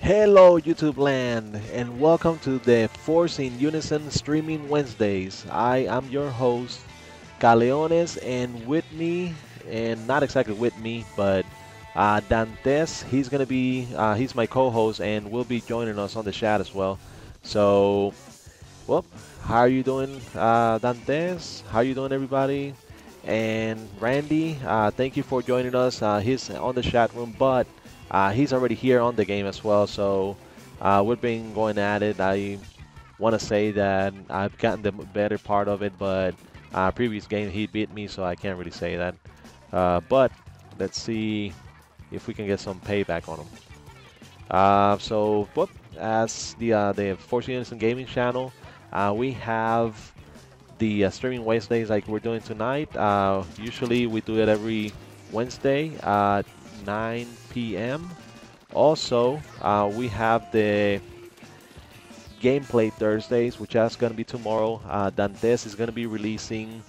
Hello, YouTube land, and welcome to the Force In Unison Streaming Wednesdays. I am your host, Caleones, and with me, and not exactly with me, but Dantes. He's my co-host, and will be joining us on the chat as well. So, well, how are you doing, Dantes? How are you doing, everybody? And Randy, thank you for joining us. He's on the chat room, but he's already here on the game as well. So we've been going at it. I want to say that I've gotten the better part of it, but previous game he beat me, so I can't really say that. But let's see if we can get some payback on him. Whoop, as the Force Unison Gaming channel, we have the streaming Wednesdays like we're doing tonight. Usually we do it every Wednesday at 9 p.m. Also, we have the gameplay Thursdays, which is going to be tomorrow. Dantes is going to be releasing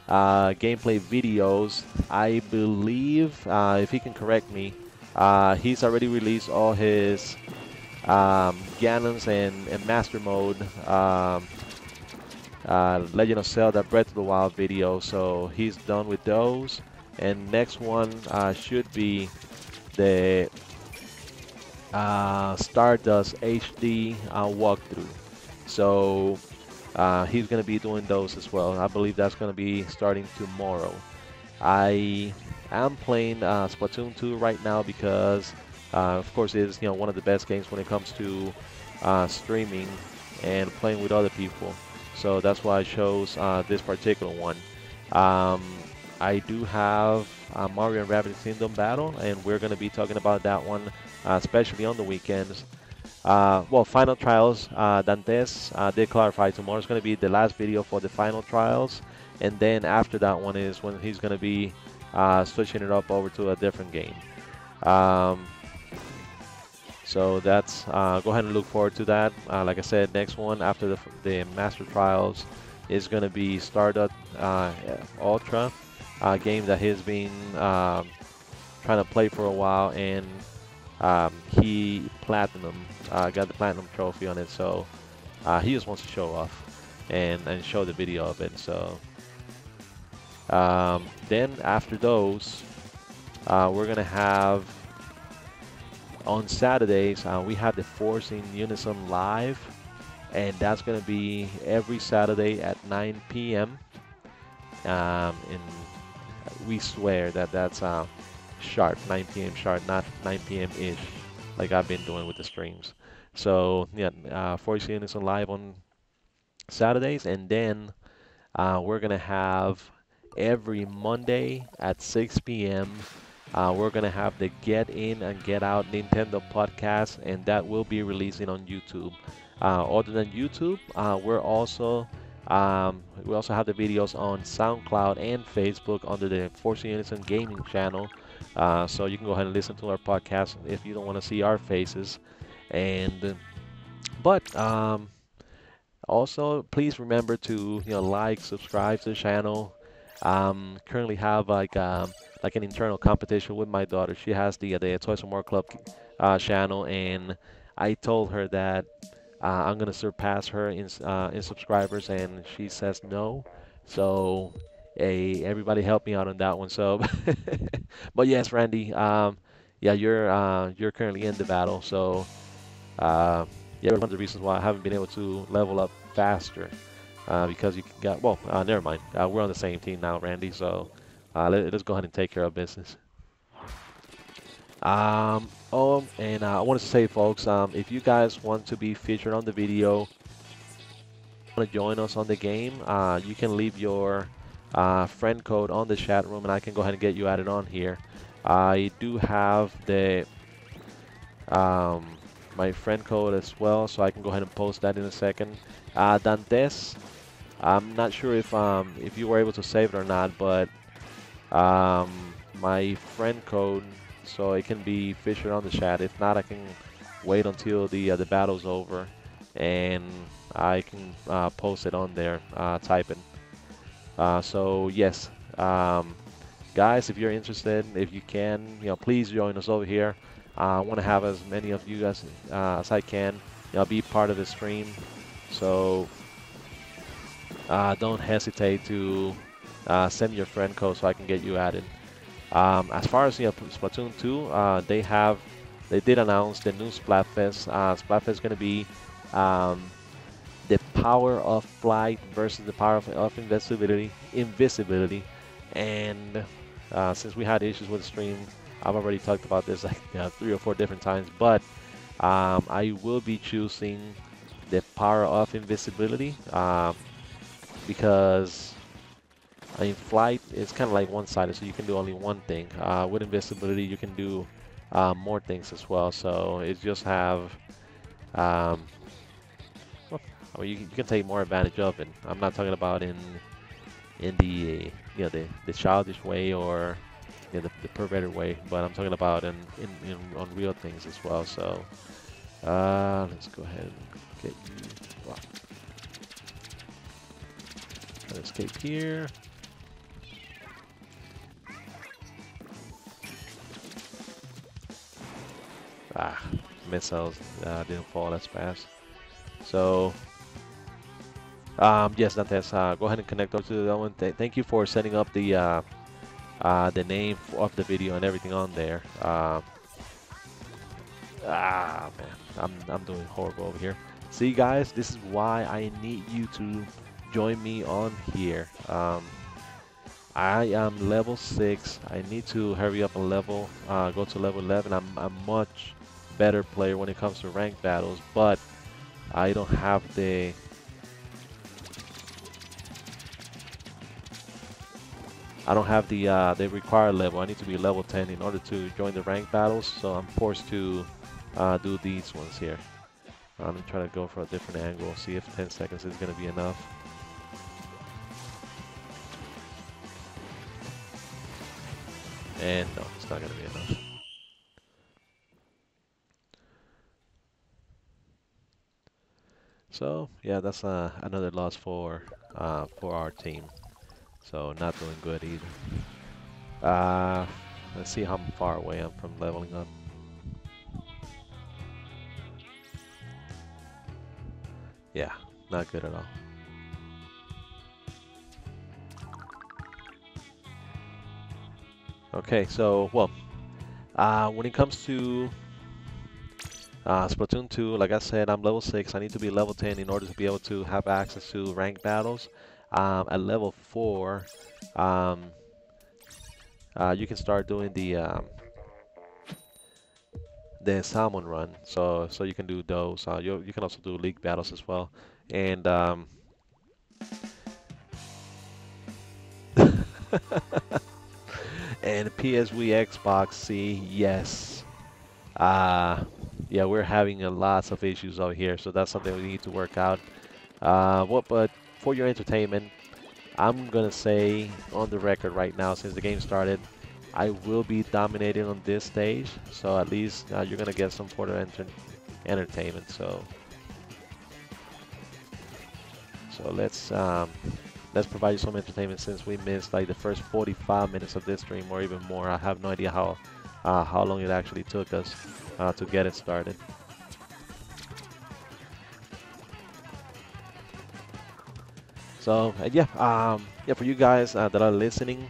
gameplay videos. I believe, if he can correct me, he's already released all his Ganons and Master Mode Legend of Zelda Breath of the Wild video, so he's done with those. And next one should be the Stardust HD walkthrough. So he's going to be doing those as well. I believe that's going to be starting tomorrow. I am playing Splatoon 2 right now because, of course, it is one of the best games when it comes to streaming and playing with other people. So that's why I chose this particular one. I do have Mario and Rabbids Kingdom Battle, and we're going to be talking about that one, especially on the weekends. Well, Final Trials, Dantes did clarify tomorrow's going to be the last video for the Final Trials, and then after that one is when he's going to be switching it up over to a different game. So that's go ahead and look forward to that. Like I said, next one after the Master Trials is going to be Stardust Ultra, a game that he's been trying to play for a while, and he got the platinum trophy on it. So he just wants to show off and show the video of it. So then after those, we're gonna have. On Saturdays, we have the Force In Unison live, and that's going to be every Saturday at 9 p.m. And we swear that that's sharp, 9 p.m. sharp, not 9 p.m. ish, like I've been doing with the streams. So yeah, Force In Unison live on Saturdays, and then we're going to have every Monday at 6 p.m. We're going to have the Get In and Get Out Nintendo podcast, and that will be releasing on YouTube. Other than YouTube, we also have the videos on SoundCloud and Facebook under the Force Unison Gaming channel. So you can go ahead and listen to our podcast if you don't want to see our faces. But also, please remember to like, subscribe to the channel. Currently have like an internal competition with my daughter. She has the Toys and More Club channel, and I told her that I'm gonna surpass her in subscribers, and she says no. So, hey, everybody help me out on that one. So, but yes, Randy, yeah, you're currently in the battle. So, yeah, one of the reasons why I haven't been able to level up faster. Because you got, well, never mind. We're on the same team now, Randy, so let's go ahead and take care of business. And I wanted to say, folks, if you guys want to be featured on the video, want to join us on the game, you can leave your friend code on the chat room, and I can go ahead and get you added on here. I do have the my friend code as well, so I can go ahead and post that in a second. Dantes. I'm not sure if you were able to save it or not, but my friend code, so it can be featured on the chat. If not, I can wait until the battle's over, and I can post it on there, type it. So yes, guys, if you're interested, if you can, please join us over here. I want to have as many of you guys as I can, be part of the stream. So don't hesitate to send your friend code so I can get you added. As far as Splatoon 2, they did announce the new Splatfest. Splatfest is going to be um, the power of flight versus the power of invisibility. And since we had issues with the stream, I've already talked about this like 3 or 4 different times. But I will be choosing the power of invisibility because I mean, flight is kind of like one-sided, so you can do only one thing. With invisibility, you can do more things as well. So it's just have, well, I mean, you can take more advantage of it. I'm not talking about in the the childish way or the perverted way, but I'm talking about in on real things as well. So let's go ahead and get you. Wow. Let's escape here. Missiles didn't fall as fast. So, yes, Dantes, go ahead and connect over to that one. Thank you for setting up the name of the video and everything on there. Man, I'm doing horrible over here. See, guys, this is why I need you to join me on here. I am level 6. I need to hurry up and go to level 11. I'm a much better player when it comes to ranked battles, but I don't have the required level. I need to be level 10 in order to join the ranked battles, so I'm forced to do these ones here. I'm gonna try to go for a different angle, see if 10 seconds is gonna be enough. And no, it's not gonna be enough. So yeah, that's another loss for our team. So not doing good either. Let's see how far away I'm from leveling up. Yeah, not good at all. Okay, so well, when it comes to Splatoon 2, like I said, I'm level 6. I need to be level 10 in order to be able to have access to ranked battles. At level 4, you can start doing the salmon run. So you can do those. You can also do league battles as well. And and PSV Xbox C, yes. Yeah, we're having lots of issues over here, so that's something we need to work out. But for your entertainment, I'm gonna say on the record right now, since the game started, I will be dominating on this stage. So at least you're gonna get some sort of entertainment. So let's provide you some entertainment since we missed like the first 45 minutes of this stream or even more. I have no idea how long it actually took us to get it started. So yeah, for you guys that are listening,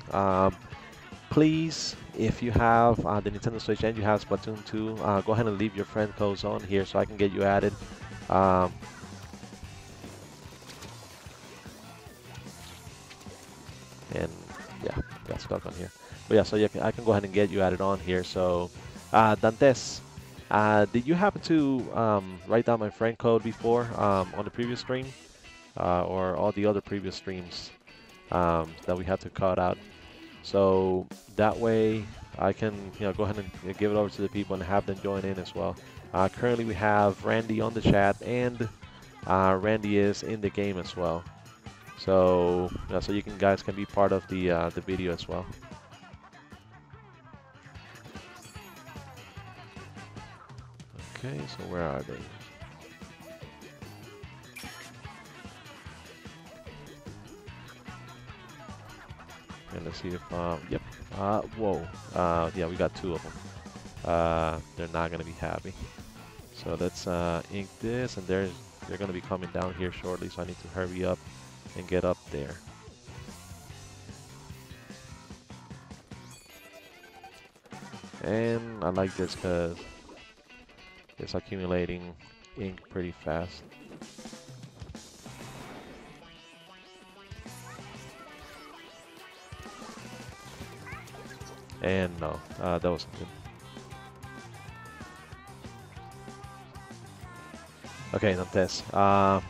please, if you have the Nintendo Switch and you have Splatoon 2, go ahead and leave your friend codes on here so I can get you added. And yeah, got stuck on here. But yeah, so I can go ahead and get you added on here. So, Dantes, did you happen to write down my friend code before on the previous stream or all the other previous streams that we had to cut out? So that way I can go ahead and give it over to the people and have them join in as well. Currently we have Randy on the chat, and Randy is in the game as well. So so you guys can be part of the video as well. Okay, so where are they? And let's see if yep. Whoa. Yeah, we got 2 of them. they're not gonna be happy. So let's ink this, and they're gonna be coming down here shortly. So I need to hurry up and get up there. And I like this because it's accumulating ink pretty fast. And no, that wasn't good. Okay, not this. Oh,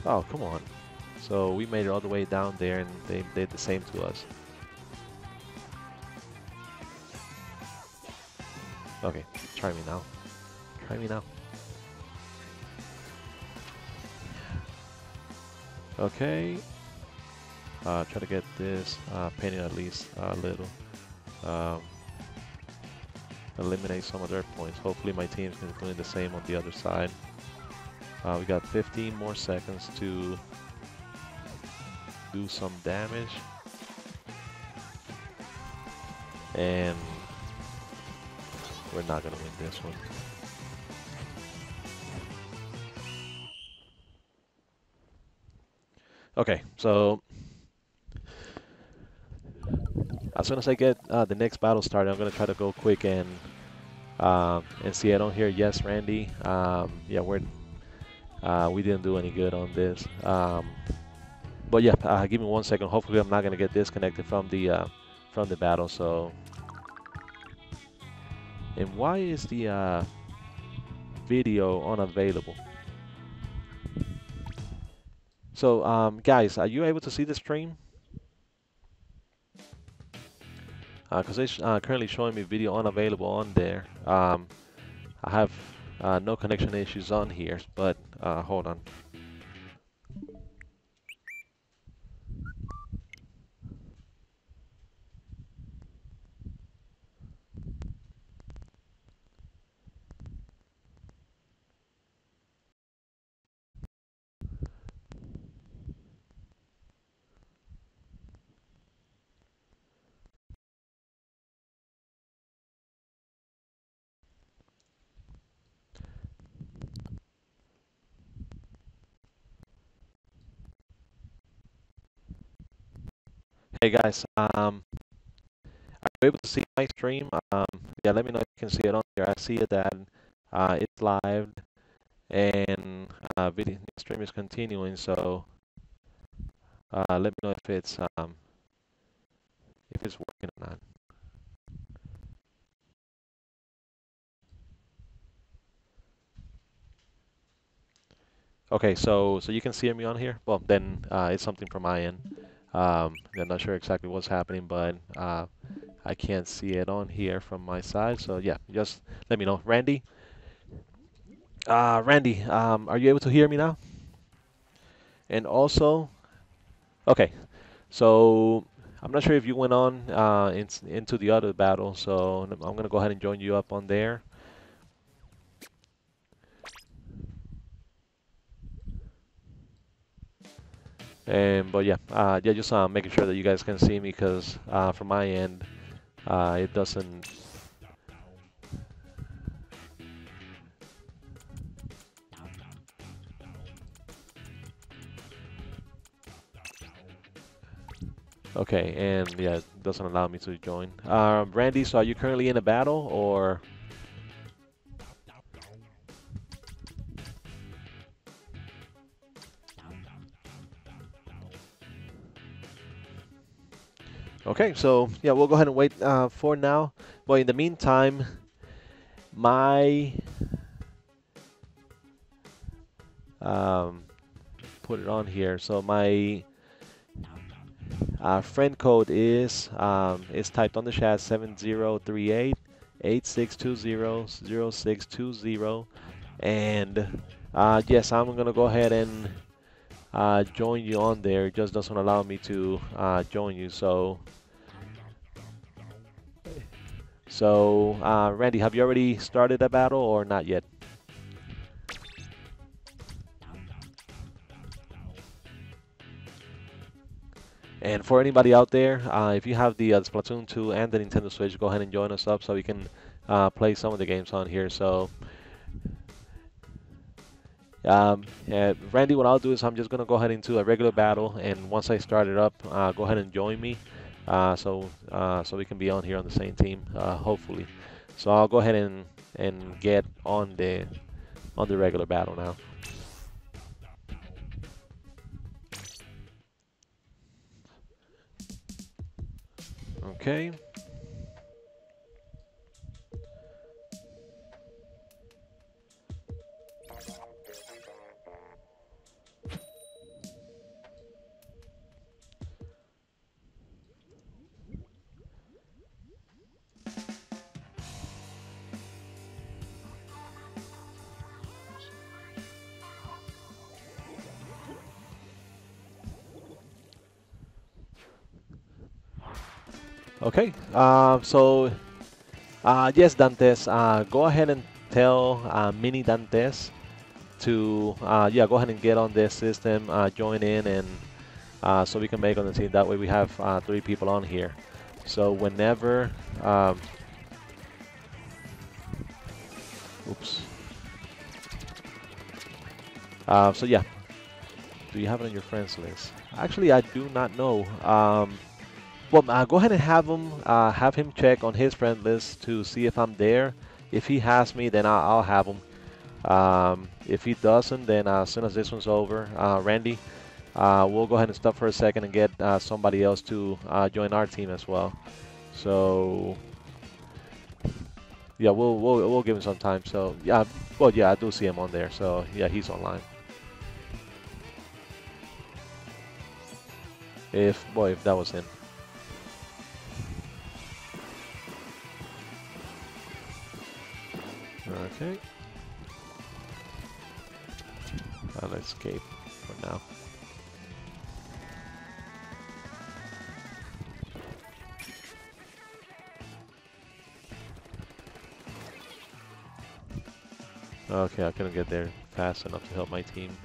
come on. So we made it all the way down there, and they did the same to us. Okay, try me now. Try me now. Okay. Try to get this painted at least a little. Eliminate some of their points. Hopefully my team's going to be doing the same on the other side. We got 15 more seconds to do some damage. And we're not going to win this one. Okay, so as soon as I get the next battle started, I'm going to try to go quick and see. I don't hear yes, Randy. Yeah, we didn't do any good on this. But yeah, give me 1 second. Hopefully, I'm not going to get disconnected from the battle. So, and why is the video unavailable? So, guys, are you able to see the stream? Because it's currently showing me video unavailable on there. I have no connection issues on here, but hold on. Hey guys, are you able to see my stream? Yeah, let me know if you can see it on here. I see it that it's live and video stream is continuing. So let me know if it's working or not. Okay, so you can see me on here. Well, then it's something from my end. I'm not sure exactly what's happening, but I can't see it on here from my side. So yeah, just let me know. Randy, are you able to hear me now? And also, okay, so I'm not sure if you went on into the other battle, so I'm gonna go ahead and join you up on there. And but yeah, just making sure that you guys can see me because from my end, it doesn't. Okay, and yeah, it doesn't allow me to join. Randy, so are you currently in a battle or? Okay, so yeah, we'll go ahead and wait for now. But in the meantime, my put it on here. So my friend code is typed on the chat 7038-8620-0620, and yes, I'm gonna go ahead and join you on there. It just doesn't allow me to join you. So Randy, have you already started a battle or not yet? And for anybody out there, if you have the Splatoon 2 and the Nintendo Switch, go ahead and join us up so we can play some of the games on here. So, Randy, what I'll do is I'm just gonna go ahead into a regular battle, and once I start it up, go ahead and join me, so we can be on here on the same team, hopefully. So I'll go ahead and get on the regular battle now. Okay. Okay. Yes, Dantes. Go ahead and tell Mini Dantes to yeah, go ahead and get on this system, join in, and so we can make on the team. That way we have 3 people on here. So whenever, oops. So yeah, do you have it on your friends list? Actually, I do not know. Well, go ahead and have him check on his friend list to see if I'm there. If he has me, then I'll have him. If he doesn't, then as soon as this one's over, Randy, we'll go ahead and stop for a second and get somebody else to join our team as well. So yeah, we'll give him some time. So yeah, well yeah, I do see him on there. So yeah, he's online. If that was him. Okay. Let's escape for now. Okay, I couldn't get there fast enough to help my team,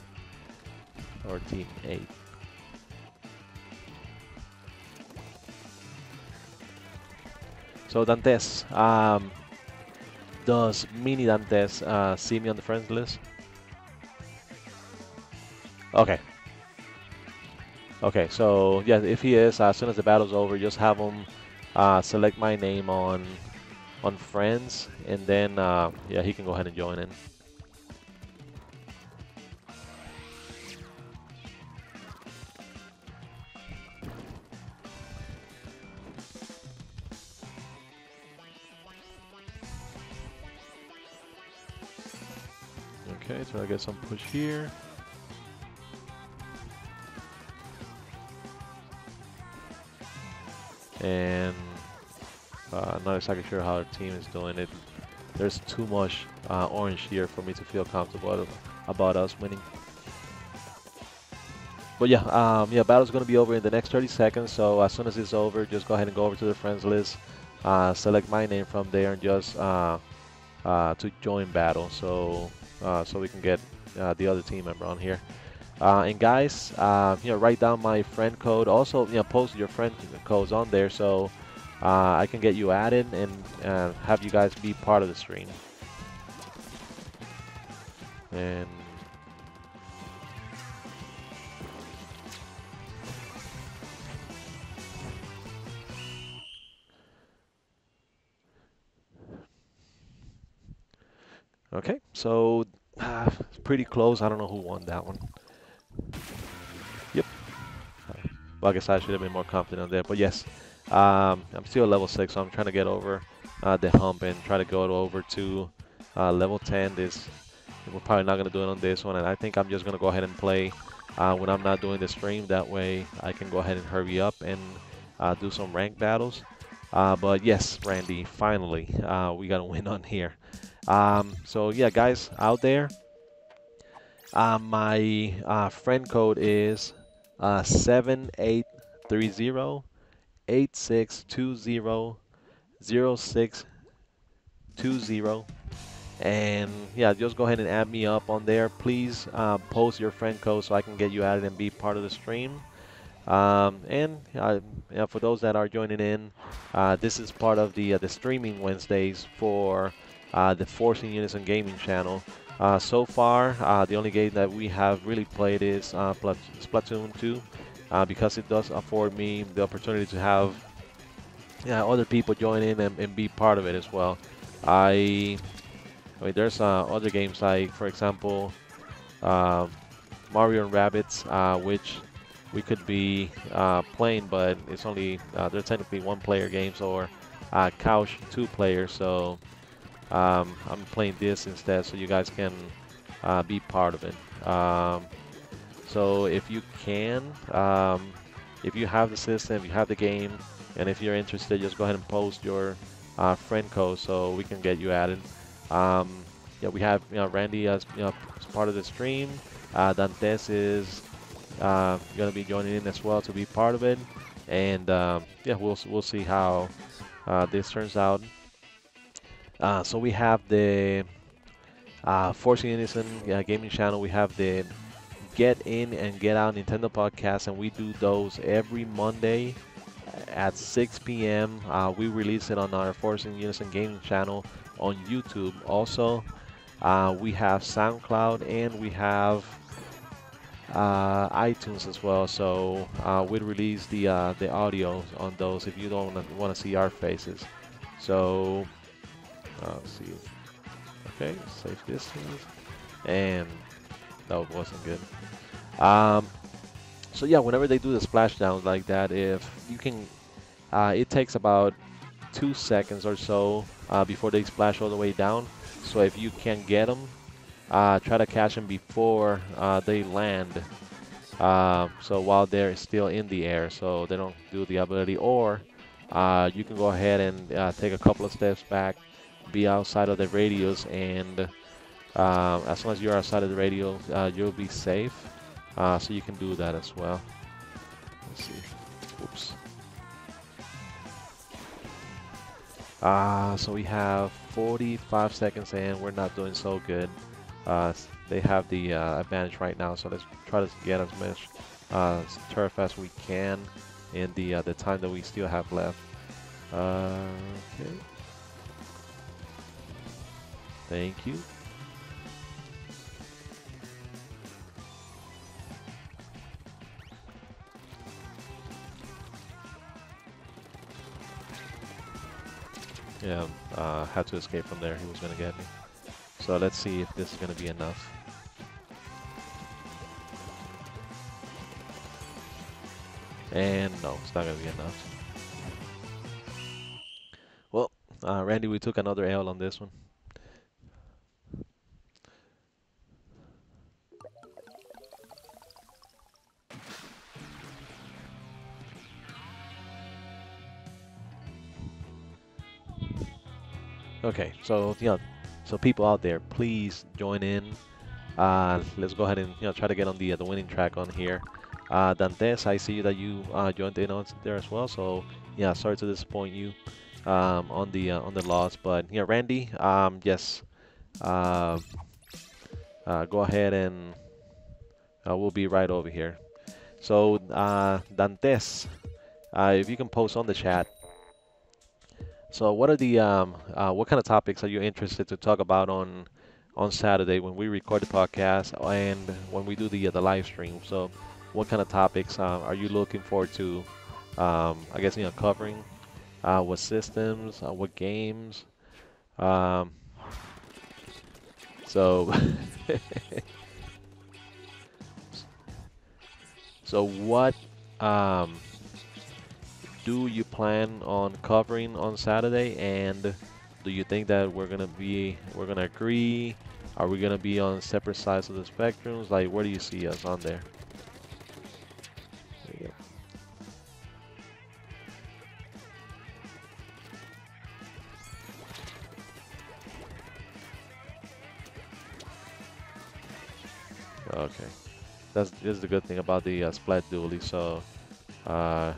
or team 8. So Dantes, does Mini Dantes see me on the friends list? Okay. Okay, so yeah, if he is, as soon as the battle's over, just have him select my name on friends, and then yeah, he can go ahead and join in. Okay, so I get some push here. And not exactly sure how our team is doing it. There's too much orange here for me to feel comfortable about us winning. But yeah, yeah, battle's gonna be over in the next 30 seconds. So as soon as it's over, just go ahead and go over to the friends list, select my name from there, and just to join battle. So so we can get the other team member on here. And guys, write down my friend code. Also, post your friend codes on there so I can get you added and have you guys be part of the stream. And okay, so it's pretty close. I don't know who won that one. Yep. Well, I guess I should have been more confident on that. But yes, I'm still at level 6, so I'm trying to get over the hump and try to go over to level 10. We're probably not going to do it on this one, and I think I'm just going to go ahead and play when I'm not doing the stream. That way I can go ahead and hurry up and do some ranked battles. But yes, Randy, finally, we got to win on here. So yeah, guys out there, my friend code is 7830-8620-0620. And yeah, just go ahead and add me up on there. Please post your friend code so I can get you added and be part of the stream. And yeah, for those that are joining in, this is part of the streaming Wednesdays for the Force In Unison gaming channel. So far, the only game that we have really played is Splatoon 2, because it does afford me the opportunity to have, yeah, other people join in and be part of it as well. I, I mean, there's other games like, for example, um Mario and Rabbids, which we could be playing, but it's only they're technically one-player games or couch two-player. So I'm playing this instead, so you guys can be part of it. So if you can, if you have the system, if you have the game, and if you're interested, just go ahead and post your friend code so we can get you added. Um, yeah, we have Randy as as part of the stream. Dantes is going to be joining in as well to be part of it, and yeah, we'll see how this turns out. So we have the Force In Unison gaming channel. We have the Get In and Get Out Nintendo podcast, and we do those every Monday at 6 p.m. We release it on our Force In Unison gaming channel on YouTube. Also, we have SoundCloud and we have iTunes as well. So we'll release the audio on those if you don't want to see our faces. So let's see. Okay, safe distance, and that wasn't good. Um, so yeah, whenever they do the splashdown like that, if you can, it takes about 2 seconds or so before they splash all the way down. So if you can get them, try to catch them before they land. So while they're still in the air, so they don't do the ability, or you can go ahead and take a couple of steps back, be outside of the radius, and as long as you're outside of the radio, you'll be safe. So you can do that as well. Let's see. Oops. So we have 45 seconds and we're not doing so good. They have the advantage right now, so let's try to get as much turf as we can in the time that we still have left. Okay. Thank you. Yeah, had to escape from there. He was gonna get me. So let's see if this is gonna be enough. And no, it's not gonna be enough. Well, Randy, we took another L on this one. Okay, so so people out there, please join in. Let's go ahead and try to get on the winning track on here. Dantes, I see that you joined in on there as well. So yeah, sorry to disappoint you on the loss, but yeah, Randy, yes, uh, go ahead and we'll be right over here. So Dantes, if you can post on the chat. So what are the what kind of topics are you interested to talk about on Saturday when we record the podcast and when we do the live stream? So what kind of topics are you looking forward to? I guess covering what systems, what games. Um, so so what um, do you plan on covering on Saturday? And do you think that we're gonna agree? Are we gonna be on separate sides of the spectrums? Like, where do you see us on there? There you go. Okay, this is the good thing about the Splat Dually. So uh,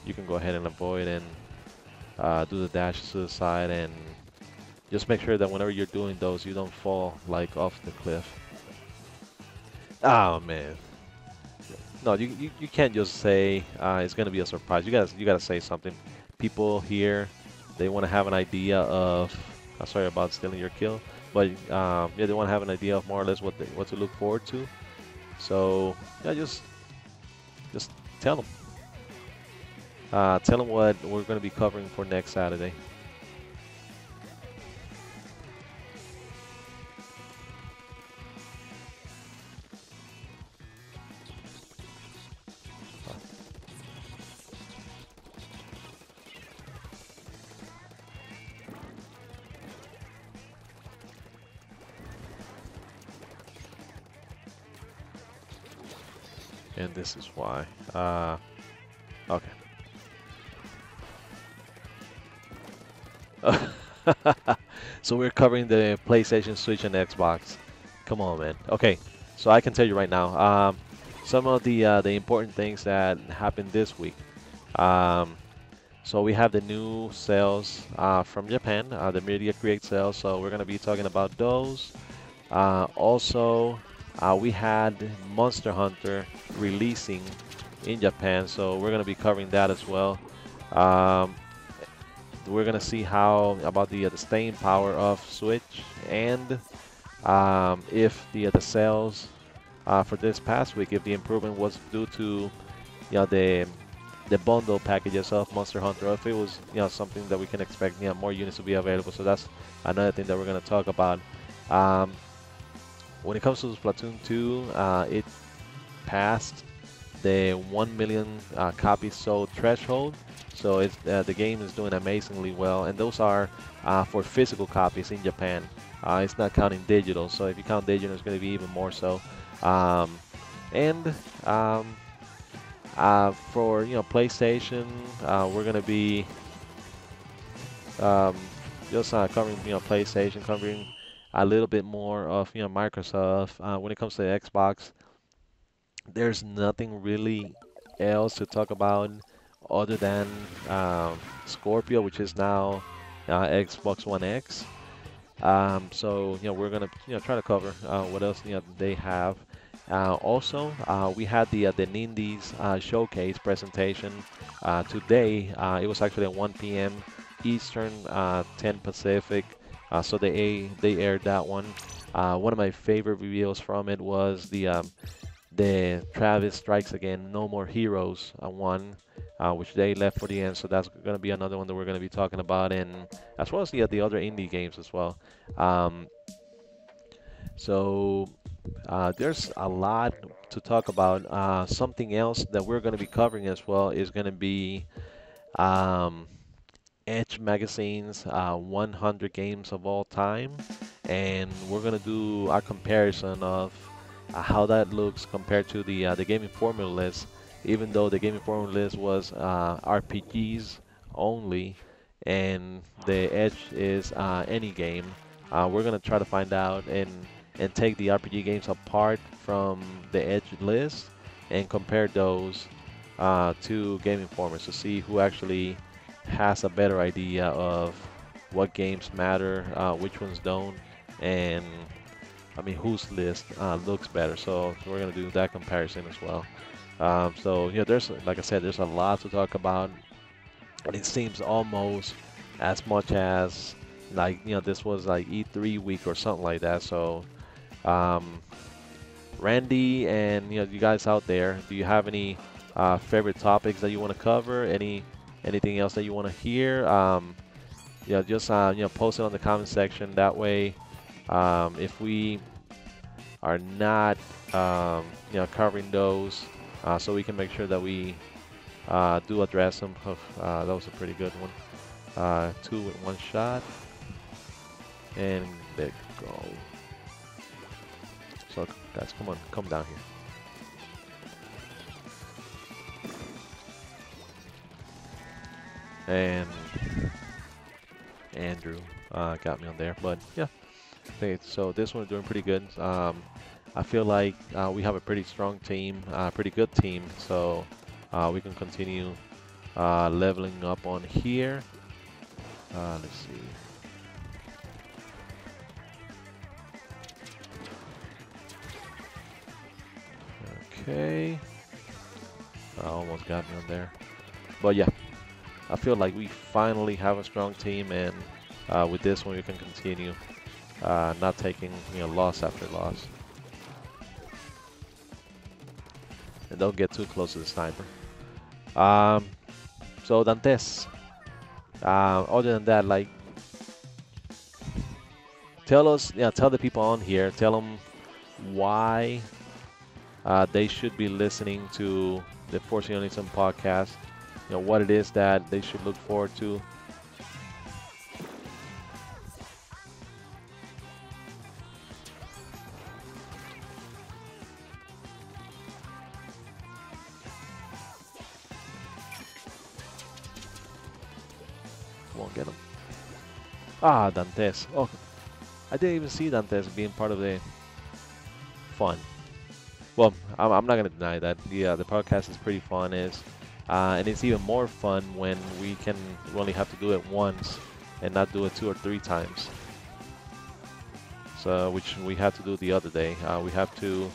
you can go ahead and avoid and do the dash to the side, and just make sure that whenever you're doing those, you don't fall like off the cliff. Oh man. No, you can't just say it's gonna be a surprise. You gotta say something. People here, they want to have an idea of. Sorry about stealing your kill, but yeah, they want to have an idea of more or less what to look forward to. So yeah, just tell them. Tell them what we're gonna be covering for next Saturday. And this is why. Okay. So we're covering the PlayStation, Switch, and Xbox. Come on, man. Okay, so I can tell you right now, some of the important things that happened this week. Um, so we have the new sales from Japan, the Media Create sales. So we're gonna be talking about those. Also, we had Monster Hunter releasing in Japan, so we're gonna be covering that as well. Um, we're gonna see how about the staying power of Switch and if the sales for this past week, if the improvement was due to the bundle packages of Monster Hunter, or if it was something that we can expect more units to be available. So that's another thing that we're gonna talk about. Um, when it comes to Splatoon 2, it passed the 1 million copies sold threshold. So the game is doing amazingly well, and those are for physical copies in Japan. It's not counting digital, so if you count digital, it's going to be even more so. Um, and for PlayStation, we're going to be um, just covering PlayStation, covering a little bit more of Microsoft. When it comes to Xbox, there's nothing really else to talk about other than Scorpio, which is now Xbox One X. So we're gonna try to cover what else they have. Also, we had the Nindies showcase presentation today. It was actually at 1 p.m. Eastern, 10 Pacific. So they aired that one. One of my favorite reveals from it was the Travis Strikes Again, No More Heroes one, which they left for the end. So that's going to be another one that we're going to be talking about, and as well as the other indie games as well. Um, so there's a lot to talk about. Something else that we're going to be covering as well is going to be um, Edge Magazine's 100 games of all time, and we're gonna do our comparison of how that looks compared to the Game Informer list. Even though the Game Informer list was RPGs only, and the Edge is any game, we're gonna try to find out and take the RPG games apart from the Edge list and compare those to Game Informer to see who actually has a better idea of what games matter, which ones don't, and I mean whose list looks better. So we're gonna do that comparison as well. So there's like I said, there's a lot to talk about, and it seems almost as much as like this was like E3 week or something like that. So um, Randy and you guys out there, do you have any favorite topics that you want to cover? Anything else that you want to hear? Just post it on the comment section. That way, if we are not covering those, so we can make sure that we do address them. That was a pretty good one. Two with one shot, and there you go. So guys, come on, come down here. And Andrew got me on there, but yeah. Okay, so this one's doing pretty good. I feel like we have a pretty strong team, pretty good team, so we can continue leveling up on here. Let's see. Okay. Almost got me on there. But yeah, I feel like we finally have a strong team, and with this one we can continue, not taking loss after loss. And don't get too close to the sniper. Um, so Dantes, other than that, like, tell us, yeah, tell the people on here, tell them why they should be listening to the Force In Unison podcast. What it is that they should look forward to. Won't get them. Ah, Dantes. Oh, I didn't even see Dantes being part of the fun. Well, I'm not gonna deny that. Yeah, the podcast is pretty fun, and it's even more fun when we only have to do it once and not do it 2 or 3 times. So, which we had to do the other day. We have to,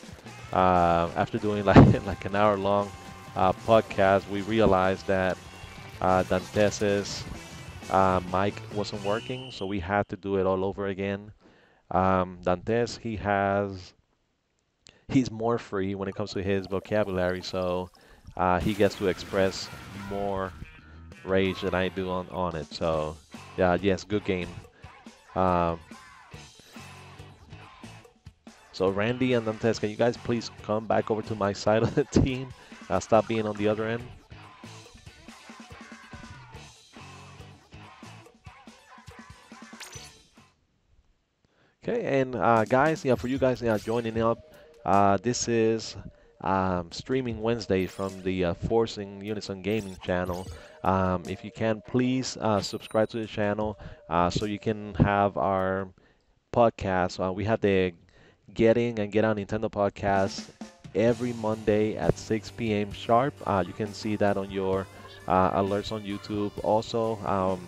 after doing like an hour-long podcast, we realized that Dantes's mic wasn't working, so we had to do it all over again. Dantes, he's more free when it comes to his vocabulary, so he gets to express more rage than I do on it. So, yeah, yes, good game. Um, so Randy and Dantes, can you guys please come back over to my side of the team? Stop being on the other end. Okay, and guys, yeah, for you guys joining up, this is streaming Wednesday from the Force In Unison gaming channel. If you can, please subscribe to the channel so you can have our podcast. We have the Getting and Get On Nintendo podcast every Monday at 6 p.m. sharp. You can see that on your alerts on YouTube. Also,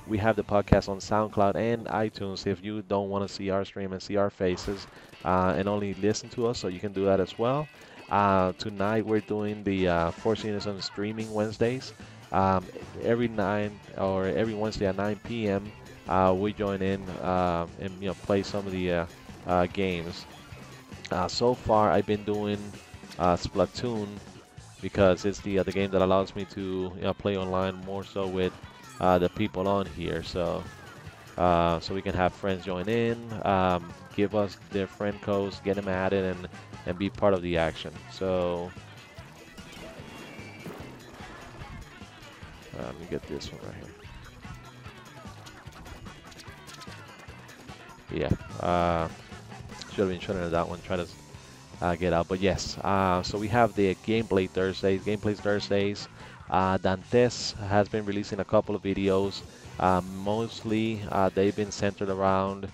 we have the podcast on SoundCloud and iTunes if you don't want to see our stream and see our faces and only listen to us, so you can do that as well. Tonight we're doing the Force Unison streaming Wednesdays. Um, every Wednesday at 9 p.m. We join in and play some of the games. So far, I've been doing Splatoon because it's the game that allows me to play online more so with the people on here. So we can have friends join in, give us their friend codes, get them added, and be part of the action. So let me get this one right here. Yeah. Should have been showing that one. Try to get out, but yes. So we have the gameplay Thursdays. Dantes has been releasing a couple of videos. Mostly they've been centered around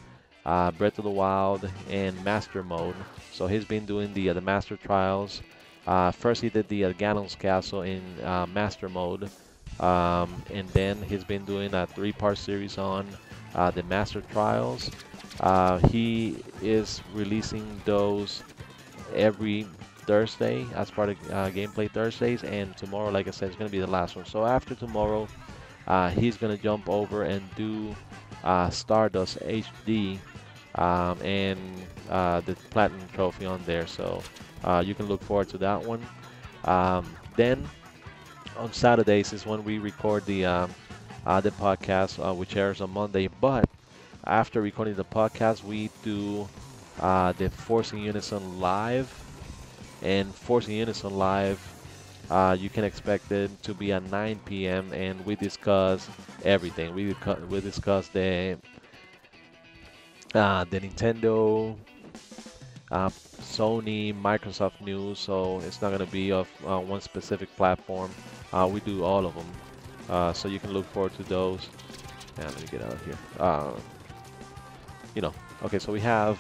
Breath of the Wild and Master Mode. So he's been doing the Master Trials. First he did the Ganon's Castle in Master Mode, and then he's been doing a 3-part series on the Master Trials. He is releasing those every Thursday as part of Gameplay Thursdays, and tomorrow, like I said, is going to be the last one. So after tomorrow, he's going to jump over and do Stardust HD and the Platinum Trophy on there. So you can look forward to that one. Then on Saturdays is when we record the podcast, which airs on Monday. But after recording the podcast, we do the Force In Unison live, and Force In Unison live, you can expect it to be at 9 p.m. and we discuss everything. We discuss the Nintendo, Sony, Microsoft news. So it's not gonna be of one specific platform. We do all of them, so you can look forward to those. And let me get out of here. Okay, so we have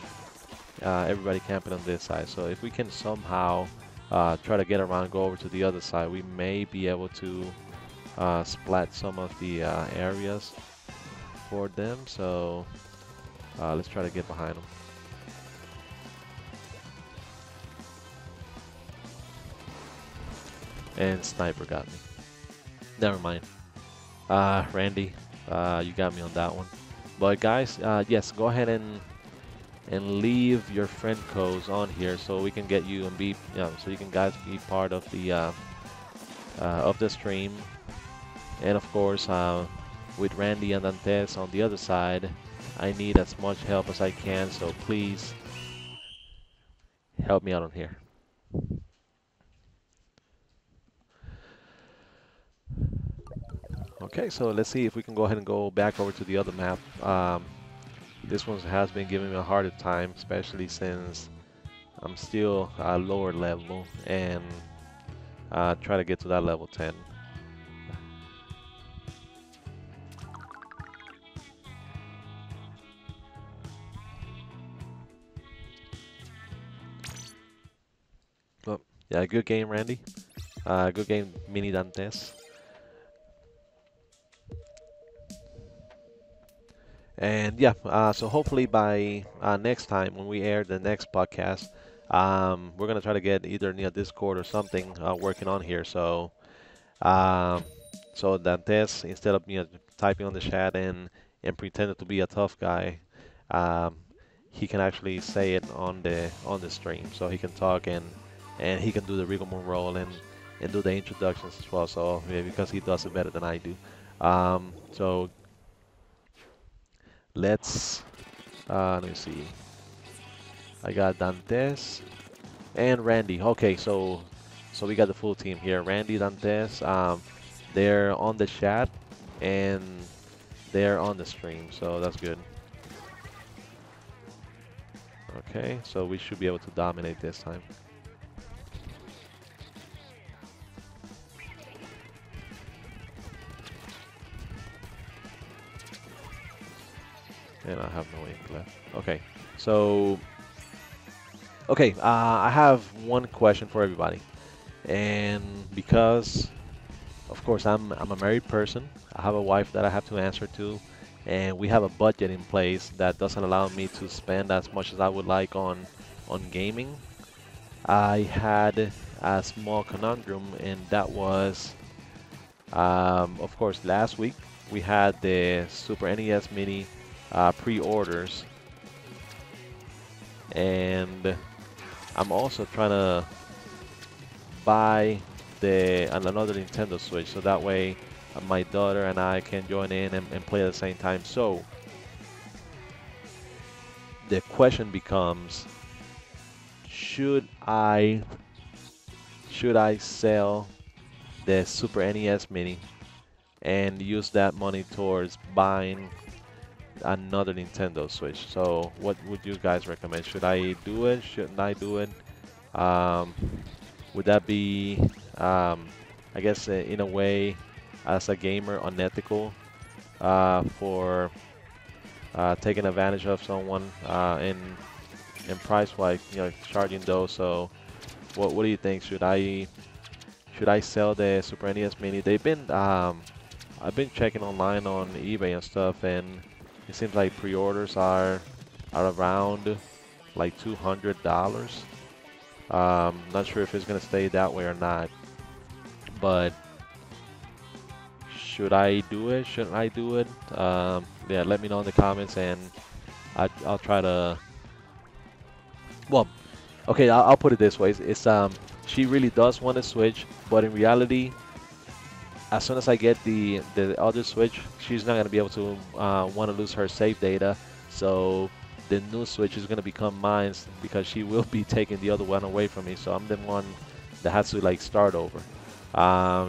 everybody camping on this side. So if we can somehow try to get around, go over to the other side, we may be able to splat some of the areas for them. So let's try to get behind them. And Sniper got me. Never mind. Randy, you got me on that one. But guys, yes, go ahead and leave your friend codes on here so we can get you and be, so you can guys be part of the stream. And of course, with Randy and Dantes on the other side, I need as much help as I can. So please help me out on here. Okay, so let's see if we can go ahead and go back over to the other map. This one has been giving me a harder time, especially since I'm still lower level and try to get to that level 10. But yeah, good game, Randy. Good game, Mini Dantes. And yeah, so hopefully by next time when we air the next podcast, we're gonna try to get either Discord or something working on here. Um, so Dantes, instead of typing on the chat and pretending to be a tough guy, um, he can actually say it on the stream. So he can talk and he can do the rigmarole and do the introductions as well. So yeah, because he does it better than I do. So let's let me see. I got Dantes and Randy. Okay, so we got the full team here. Randy, Dantes, they're on the chat and they're on the stream, so that's good. Okay, so we should be able to dominate this time. And I have no ink left. Okay, so I have one question for everybody, and because of course I'm a married person, I have a wife that I have to answer to, and we have a budget in place that doesn't allow me to spend as much as I would like on gaming. I had a small conundrum, and that was, of course, last week we had the Super NES Mini pre-orders, and I'm also trying to buy another Nintendo Switch, so that way my daughter and I can join in and play at the same time. So the question becomes, should I sell the Super NES Mini and use that money towards buying another Nintendo Switch? So what would you guys recommend? Should I do it? Shouldn't I do it? Would that be, I guess, in a way, as a gamer, unethical for taking advantage of someone in price-wise, charging those? So, what do you think? Should I sell the Super NES Mini? I've been checking online on eBay and stuff, and it seems like pre-orders are around like $200. Not sure if it's gonna stay that way or not, but should I do it? Shouldn't I do it? Yeah, let me know in the comments, and I'll try to. Well, okay, I'll put it this way: she really does want to switch, but in reality, as soon as I get the other Switch, she's not gonna be able to want to lose her save data. So the new Switch is gonna become mine because she will be taking the other one away from me. So I'm the one that has to like start over.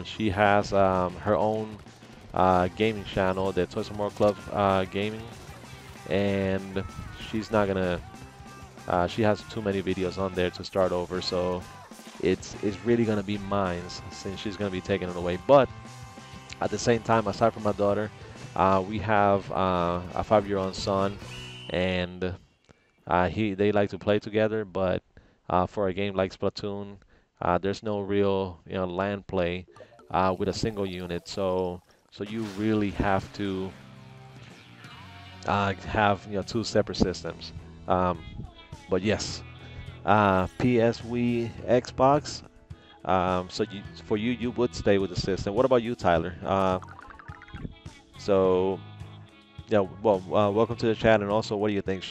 She has her own gaming channel, the Toys and More Club Gaming, and she's not gonna. She has too many videos on there to start over, so it's really gonna be mine since she's gonna be taking it away. But at the same time, aside from my daughter, we have a 5-year-old son, and they like to play together. But for a game like Splatoon, there's no real LAN play with a single unit. So you really have to have two separate systems. But yes, PS, Wii, Xbox. So for you, you would stay with the system. What about you, Tyler? So yeah, well, welcome to the chat. And also, what do you think?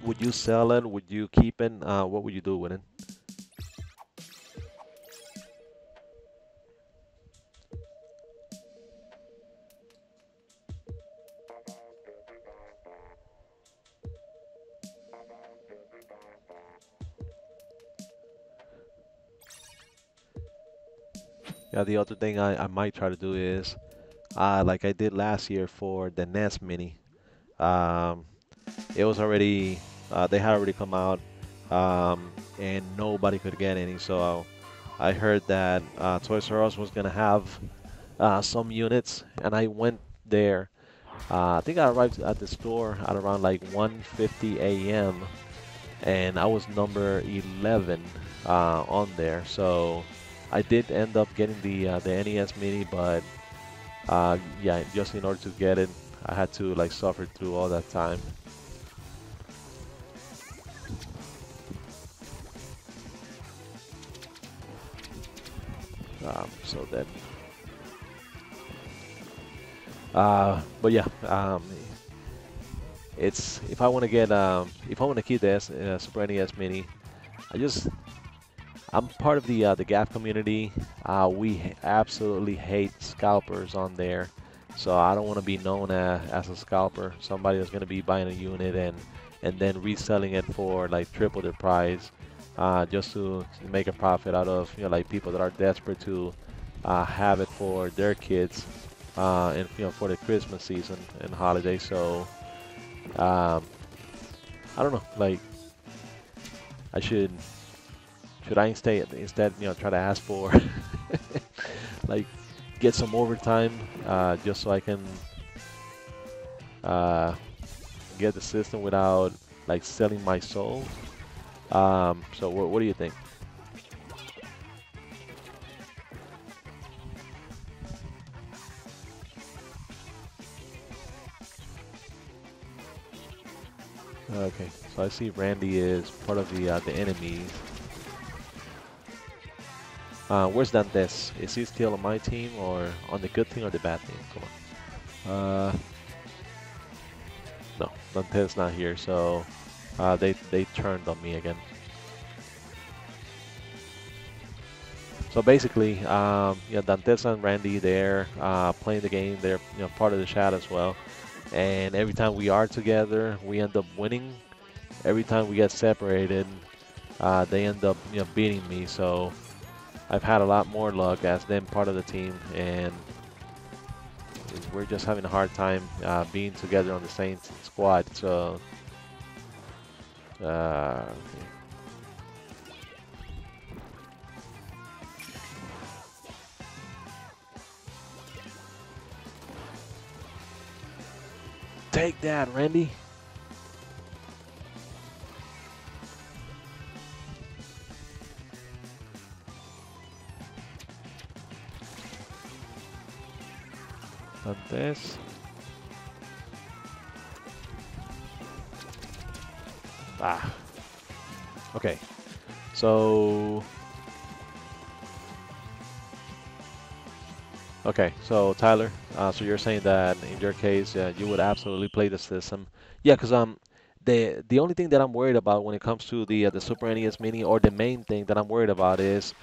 Would you sell it? Would you keep it? What would you do with it? Yeah, the other thing I might try to do is, like I did last year for the NES Mini. Um, it was already, they had already come out, and nobody could get any. So I heard that Toys R Us was gonna have some units, and I went there. I think I arrived at the store at around like 1:50 a.m. and I was number 11 on there. So I did end up getting the NES Mini, but yeah, just in order to get it, I had to like suffer through all that time. So then, but yeah, it's if I want to get if I want to keep the Super NES Mini, I just I'm part of the Gap community. Absolutely hate scalpers on there, so I don't want to be known as a scalper. Somebody that's going to be buying a unit and then reselling it for like triple the price, just to make a profit out of like people that are desperate to have it for their kids, and for the Christmas season and holiday. So um, I don't know, like I should I instead try to ask for like get some overtime, just so I can uh, get the system without like selling my soul. So what do you think? Okay, so I see Randy is part of the enemies. Where's Dantes? Is he still on my team or on the good team or the bad team? Come on. No, Dantes not here, so they turned on me again. So basically, yeah, Dantes and Randy there playing the game. They're part of the chat as well. And every time we are together, we end up winning. Every time we get separated, they end up beating me. So I've had a lot more luck as them part of the team, and we're just having a hard time being together on the same squad. So okay. Take that, Randy. Dantes. Ah. Okay. So. Okay. So Tyler. So you're saying that in your case, you would absolutely play the system. Yeah, because the only thing that I'm worried about when it comes to the Super NES Mini, or the main thing that I'm worried about is,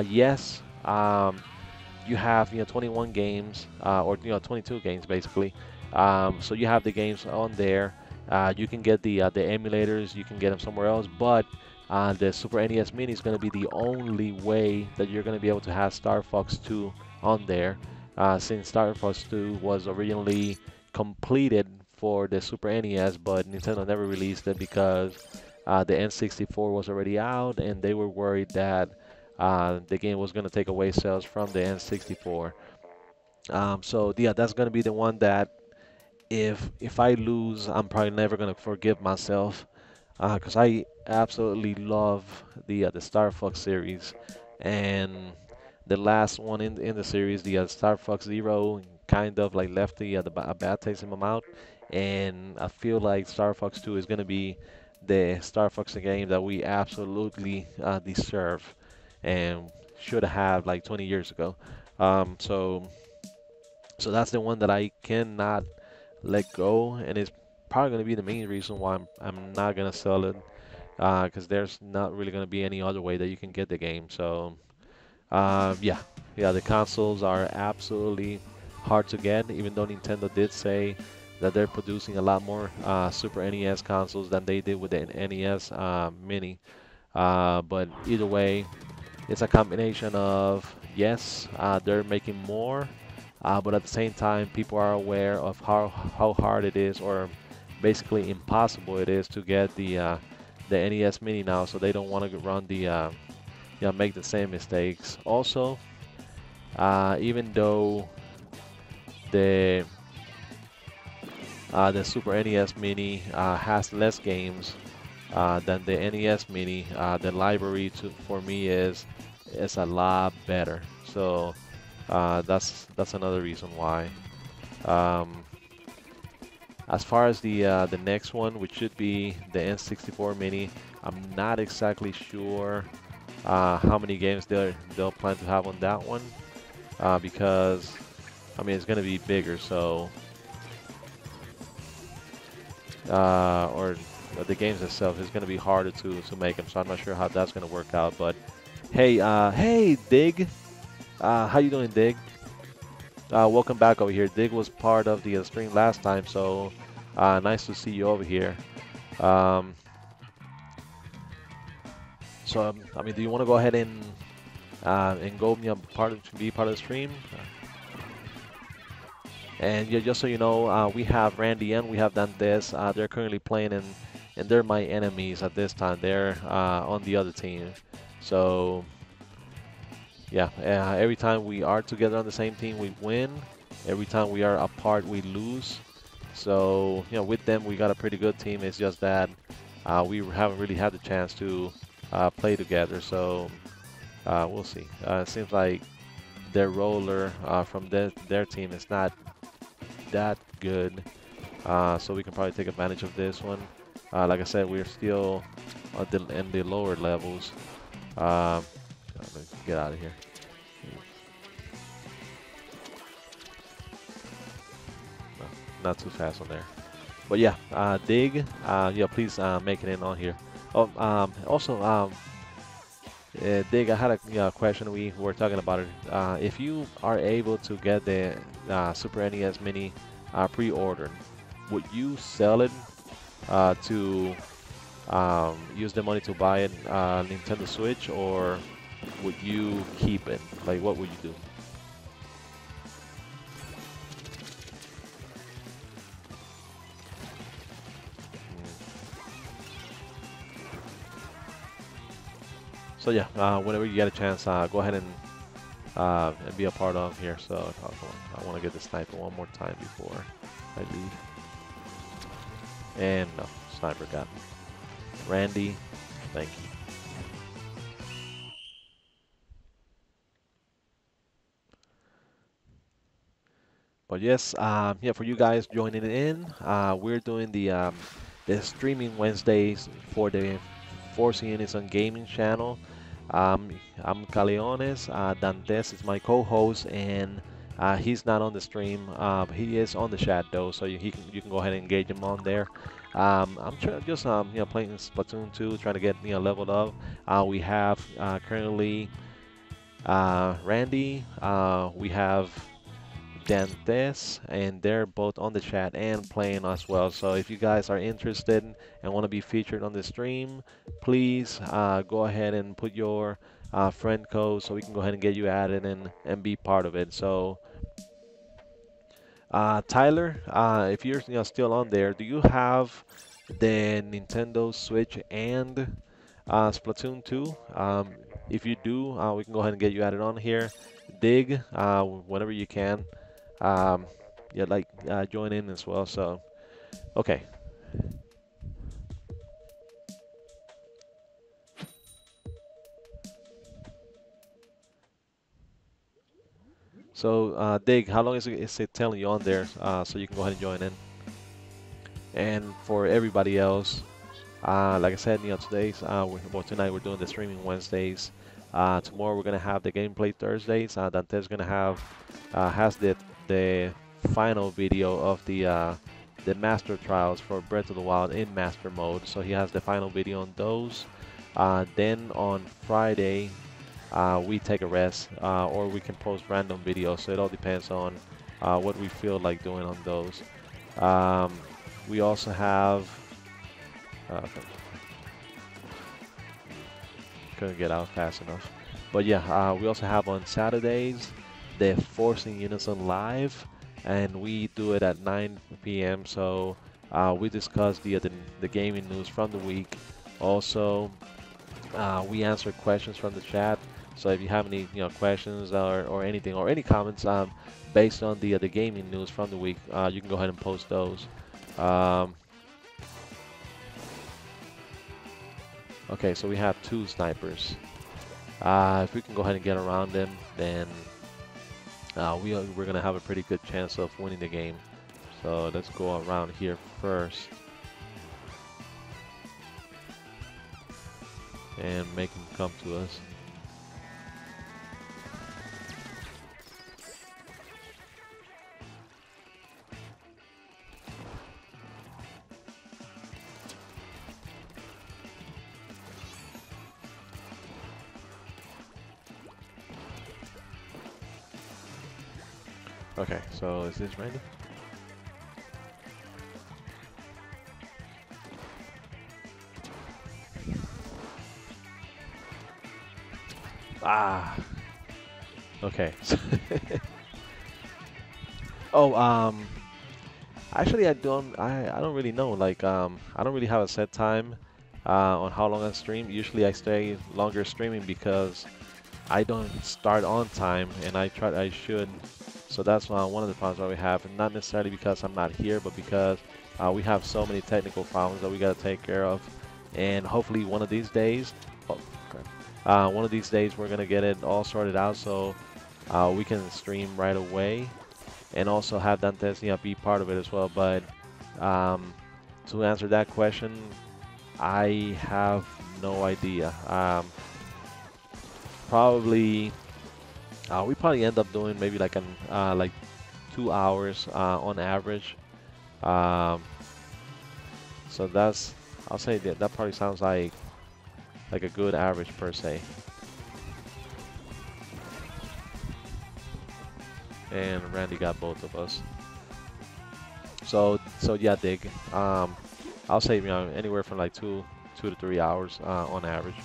yes, you have 21 games, or 22 games basically. So you have the games on there. You can get the emulators. You can get them somewhere else, but the Super NES Mini is going to be the only way that you're going to be able to have Star Fox 2 on there, since Star Fox 2 was originally completed for the Super NES, but Nintendo never released it because the N64 was already out, and they were worried that the game was going to take away sales from the N64. So yeah, that's going to be the one that if I lose, I'm probably never going to forgive myself, because I absolutely love the Star Fox series, and the last one in the series, the Star Fox Zero, kind of like left a bad taste in my mouth, and I feel like Star Fox 2 is going to be the Star Fox game that we absolutely deserve. and should have like 20 years ago. Um, so so that's the one that I cannot let go, and it's probably going to be the main reason why I'm not going to sell it, because there's not really going to be any other way that you can get the game. So yeah, yeah, the consoles are absolutely hard to get, even though Nintendo did say that they're producing a lot more Super NES consoles than they did with the NES Mini. But either way, it's a combination of yes, they're making more, but at the same time, people are aware of how hard it is, or basically impossible it is to get the NES Mini now. So they don't want to run make the same mistakes. Also, even though the the Super NES Mini has less games than the NES Mini, the library for me is a lot better. So that's another reason why. Um, as far as the next one, which should be the N64 Mini, I'm not exactly sure how many games they'll plan to have on that one, because I mean it's gonna be bigger, so or the games itself is gonna be harder to make them. So I'm not sure how that's gonna work out. But hey, hey Dig, how you doing, Dig? Welcome back over here. Dig was part of the stream last time, so nice to see you over here. Um, I mean, do you want to go ahead and go be part of the stream? And yeah, just so you know, we have Randy and we have Dantes. They're currently playing, and they're my enemies at this time. They're on the other team. So yeah, every time we are together on the same team, we win. Every time we are apart, we lose. So you know, with them, we got a pretty good team. It's just that we haven't really had the chance to play together. So we'll see. It seems like their roller from their team is not that good, so we can probably take advantage of this one. Like I said, we're still in the lower levels. Let's get out of here. No, not too fast on there. But yeah, Dig, yeah, please make it in on here. Oh, also, Dig, I had a question. We were talking about it. If you are able to get the Super NES Mini pre-ordered, would you sell it to use the money to buy it Nintendo Switch, or would you keep it? Like, what would you do? So yeah, whenever you get a chance, go ahead and be a part of here. So I want to get the sniper one more time before I leave. And no, sniper got me. Randy, thank you. But yes, yeah, for you guys joining in, we're doing the streaming Wednesdays for the Force In Unison gaming channel. Um, I'm Caleones. Dantes is my co-host, and he's not on the stream. He is on the chat though, so you can go ahead and engage him on there. I'm just playing Splatoon 2, trying to get leveled up. We have currently Randy. We have Dantes, and they're both on the chat and playing as well. So if you guys are interested and want to be featured on the stream, please go ahead and put your friend code so we can go ahead and get you added and be part of it. So Tyler, if you're still on there, do you have the Nintendo Switch and Splatoon 2? If you do, we can go ahead and get you added on here. Dig whenever you can. Um, yeah, like join in as well. So, okay. So, Dig, how long is it telling you on there so you can go ahead and join in? And for everybody else, like I said, today's well tonight we're doing the streaming Wednesdays. Tomorrow we're gonna have the gameplay Thursdays. Dante's gonna have has the final video of the master trials for Breath of the Wild in master mode. So he has the final video on those. Then on Friday we take a rest, or we can post random videos. So it all depends on what we feel like doing on those. We also have. Okay. Couldn't get out fast enough. But yeah, we also have on Saturdays the Force In Unison live, and we do it at 9 p.m. So we discuss the gaming news from the week. Also, we answer questions from the chat. So if you have any questions or anything or any comments based on the gaming news from the week, you can go ahead and post those. Okay, so we have 2 snipers. If we can go ahead and get around them, then we're gonna have a pretty good chance of winning the game. So let's go around here first and make them come to us. Okay, so is this Randy? Ah. Okay. Oh, actually, I don't really know. Like, I don't really have a set time on how long I stream. Usually, I stay longer streaming because I don't start on time, and I should. So that's one of the problems that we have, and not necessarily because I'm not here, but because we have so many technical problems that we got to take care of. And hopefully one of these days, we're gonna get it all sorted out, so we can stream right away, and also have Dantes be part of it as well. But to answer that question, I have no idea. Probably. We probably end up doing maybe like like 2 hours on average. So I'll say that probably sounds like a good average per se. And Randy got both of us. So yeah, Dig. I'll say anywhere from like 2 to 3 hours on average.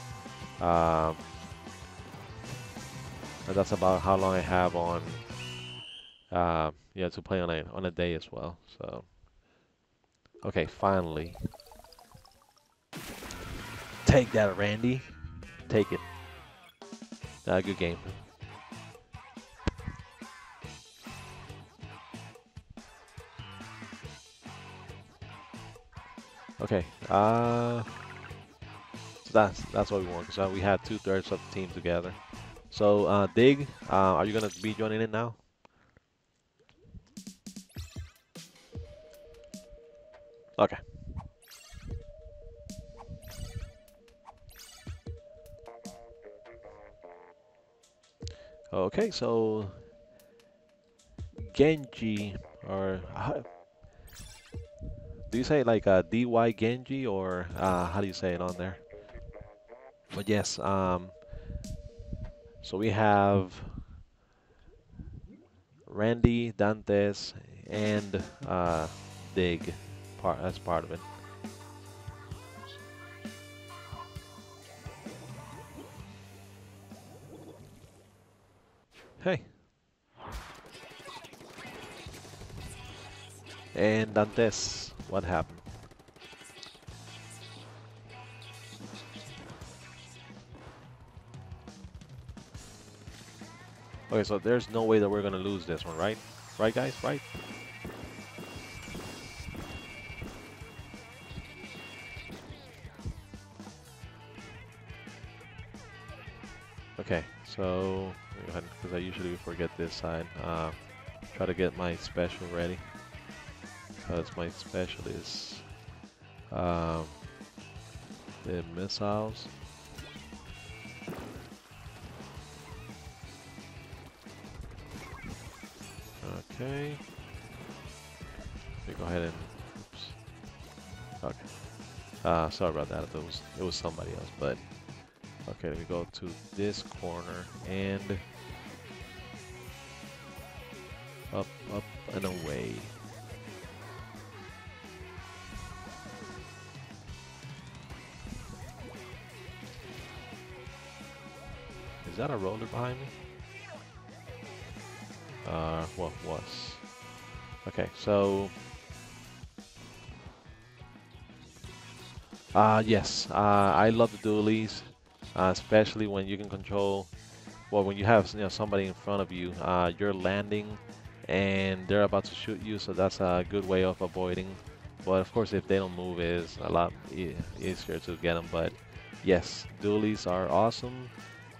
And that's about how long I have on, to play on a day as well. So, okay, finally, take that, Randy. Take it. Good game. Okay. So that's what we want. So we had 2/3 of the team together. So, Dig, are you gonna be joining in now? Okay. Okay, so Genji, or do you say like DY Genji, or how do you say it on there? But yes, so we have Randy, Dantes, and Dig as part of it. Hey. And Dantes, what happened? Okay, so there's no way that we're gonna lose this one, right? Right, guys? Right? Okay, so because I usually forget this side, try to get my special ready, because my special is the missiles. Okay. Let me go ahead and. Oops. Okay. Sorry about that. It was somebody else, but okay. Let me go to this corner and up, up, and away. Is that a roller behind me? What was? Okay, so yes, I love the dualies, especially when you can control. Well, when you have somebody in front of you, you're landing, and they're about to shoot you, so that's a good way of avoiding. But of course, if they don't move, it's a lot easier to get them. But yes, dualies are awesome,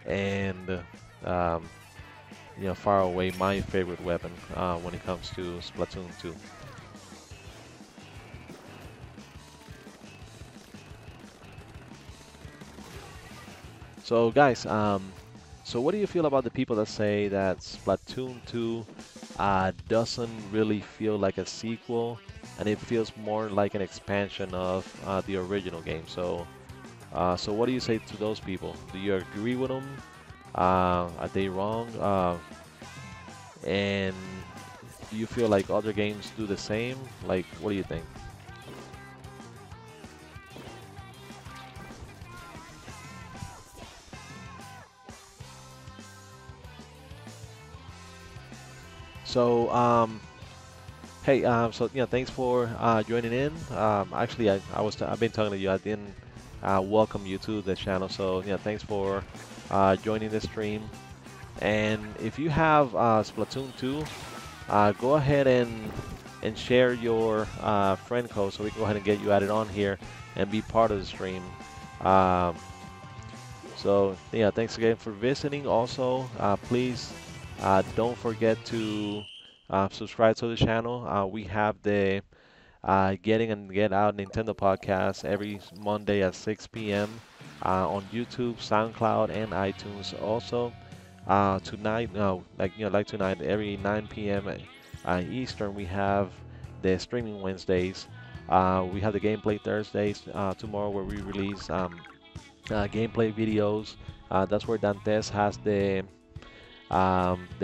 and um, far away my favorite weapon when it comes to Splatoon 2. So guys, so what do you feel about the people that say that Splatoon 2 doesn't really feel like a sequel and it feels more like an expansion of the original game? So what do you say to those people? Do you agree with them? Are they wrong? And do you feel like other games do the same? Like, what do you think? So, hey, so thanks for joining in. Actually, I've been talking to you. I didn't welcome you to the channel. So, thanks for joining the stream. And if you have Splatoon 2, go ahead and share your friend code so we can go ahead and get you added on here and be part of the stream. Um, so thanks again for visiting. Also, please don't forget to subscribe to the channel. We have the Getting and Get Out Nintendo podcast every Monday at 6 p.m. On YouTube, SoundCloud, and iTunes. Also, tonight, no, like tonight, every 9 p.m. Eastern, we have the streaming Wednesdays. We have the gameplay Thursdays tomorrow, where we release gameplay videos. That's where Dantes has the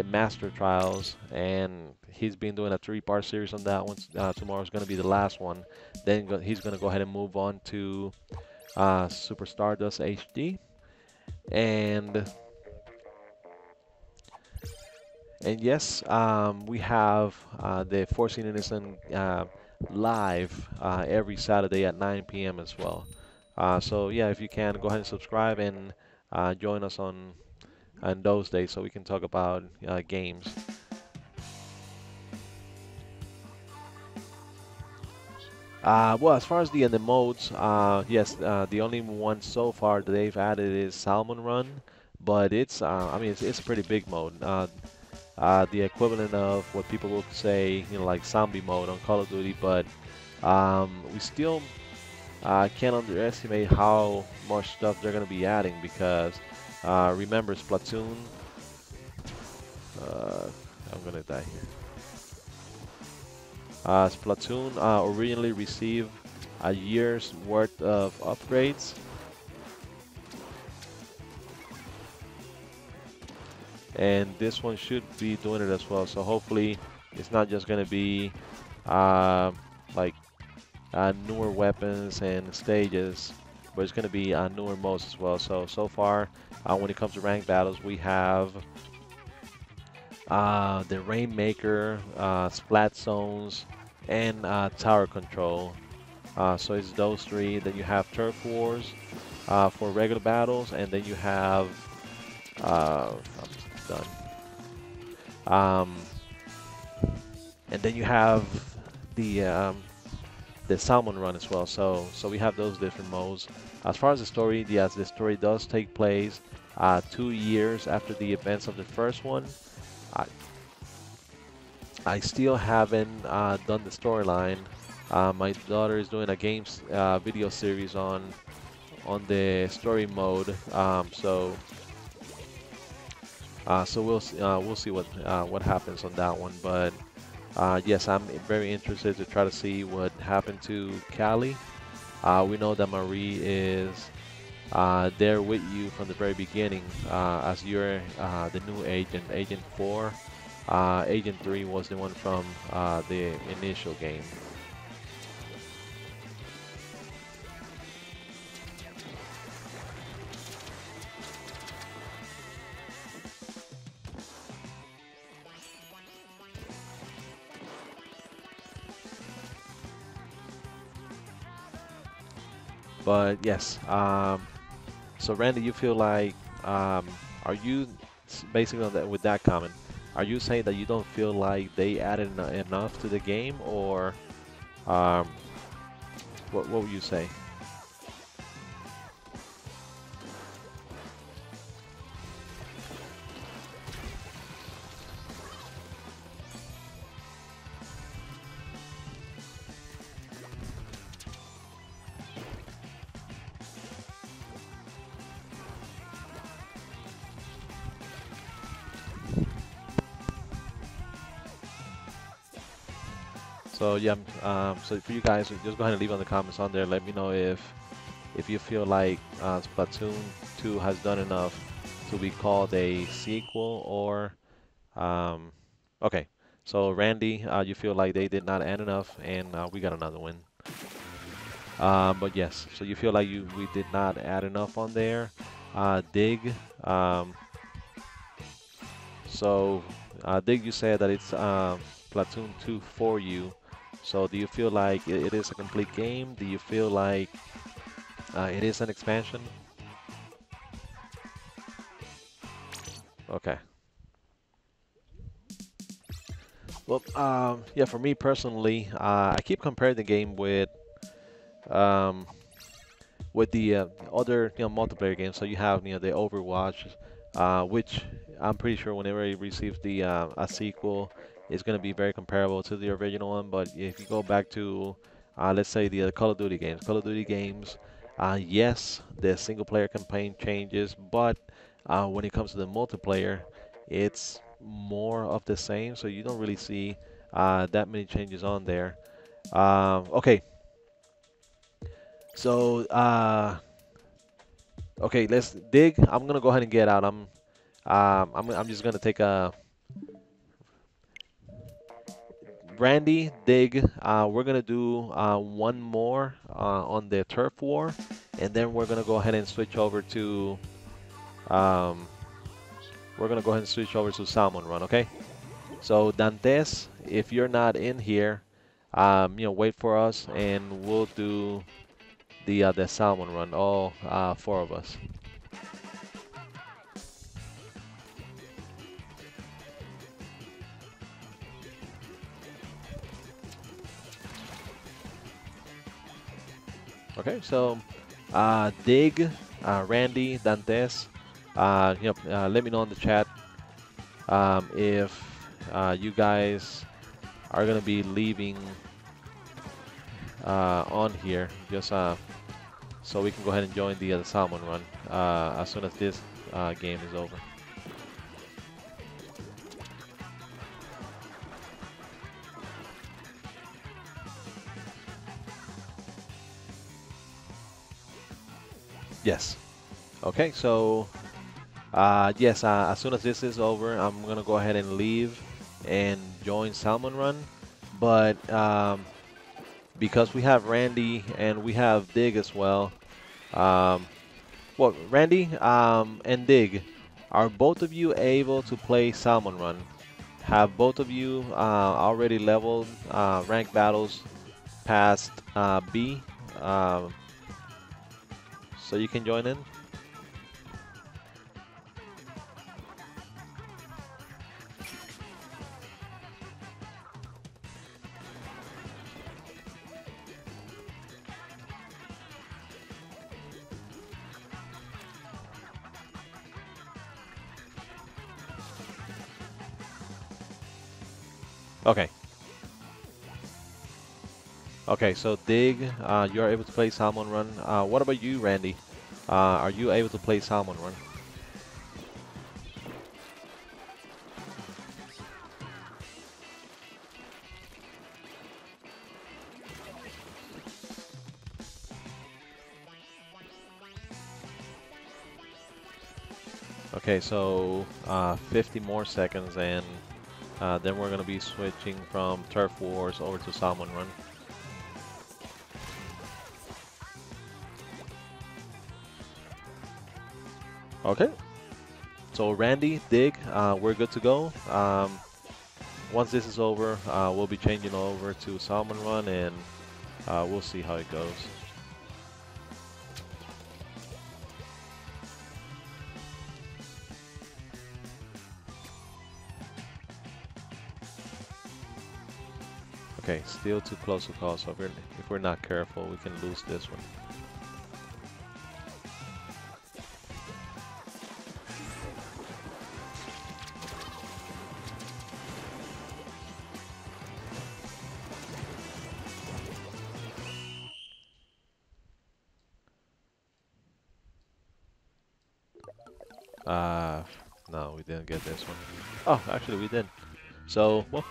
Master Trials, and he's been doing a three-part series on that one. Tomorrow's going to be the last one. Then he's going to go ahead and move on to Super Stardust HD, and yes, we have the Force In Unison live every Saturday at 9 p.m. as well. So yeah, if you can, go ahead and subscribe and join us on those days so we can talk about games. Well, as far as the modes, yes, the only one so far that they've added is Salmon Run, but I mean, it's a pretty big mode. The equivalent of what people would say, like zombie mode on Call of Duty, but we still can't underestimate how much stuff they're going to be adding because remember Splatoon. I'm going to die here. Splatoon originally received a year's worth of upgrades. And this one should be doing it as well. So hopefully it's not just going to be like newer weapons and stages, but it's going to be newer modes as well. So far, when it comes to ranked battles, we have the Rainmaker, Splat Zones, and Tower Control. So it's those three. Then you have Turf Wars for regular battles, and then you have I'm done. And then you have the Salmon Run as well. So we have those different modes. As far as the story, yes, the story does take place 2 years after the events of the first one. I still haven't done the storyline. My daughter is doing a games video series on the story mode. So we'll see what happens on that one. But Yes, I'm very interested to try to see what happened to Callie. We know that Marie is there with you from the very beginning as you're the new agent, Agent 4. Agent 3 was the one from the initial game. But yes, so Randy, you feel like, are you basically on that, with that comment? Are you saying that you don't feel like they added enough to the game, or um, what would you say? So yeah, so for you guys, just go ahead and leave on the comments on there. Let me know if you feel like Splatoon 2 has done enough to be called a sequel, or um, okay. So Randy, you feel like they did not add enough, and we got another win. But yes, so you feel like we did not add enough on there. Dig, um, so Dig, you said that it's Platoon 2 for you. So do you feel like it is a complete game? Do you feel like it is an expansion? Okay. Well, yeah, for me personally, I keep comparing the game um, with the other multiplayer games. So you have the Overwatch, which I'm pretty sure whenever it receives the a sequel, it's going to be very comparable to the original one. But if you go back to let's say the Call of Duty games, yes, the single player campaign changes, but when it comes to the multiplayer, it's more of the same. So you don't really see that many changes on there. Okay, so okay, let's dig. I'm gonna go ahead and get out. I'm just gonna take a Randy dig. We're gonna do one more on the turf war, and then we're gonna go ahead and switch over to um, Salmon Run. Okay. So Dantes, if you're not in here, wait for us, and we'll do the Salmon Run. All four of us. Okay, so Dig, Randy, Dantes, let me know in the chat if you guys are gonna be leaving on here, just so we can go ahead and join the salmon run as soon as this game is over. Yes. Okay, so yes, as soon as this is over, I'm gonna go ahead and leave and join Salmon Run. But because we have Randy and we have Dig as well, um, well, Randy and Dig, are both of you able to play Salmon Run? Have both of you already leveled ranked battles past B, so you can join in? Okay. Okay, so Dig, you're able to play Salmon Run. What about you, Randy? Are you able to play Salmon Run? Okay, so 50 more seconds, and then we're gonna be switching from Turf Wars over to Salmon Run. Okay, so Randy, Dig, we're good to go. Once this is over, we'll be changing over to Salmon Run, and we'll see how it goes. Okay, still too close to call, so if we're not careful, we can lose this one. No, we didn't get this one. Oh, actually we did. So, well,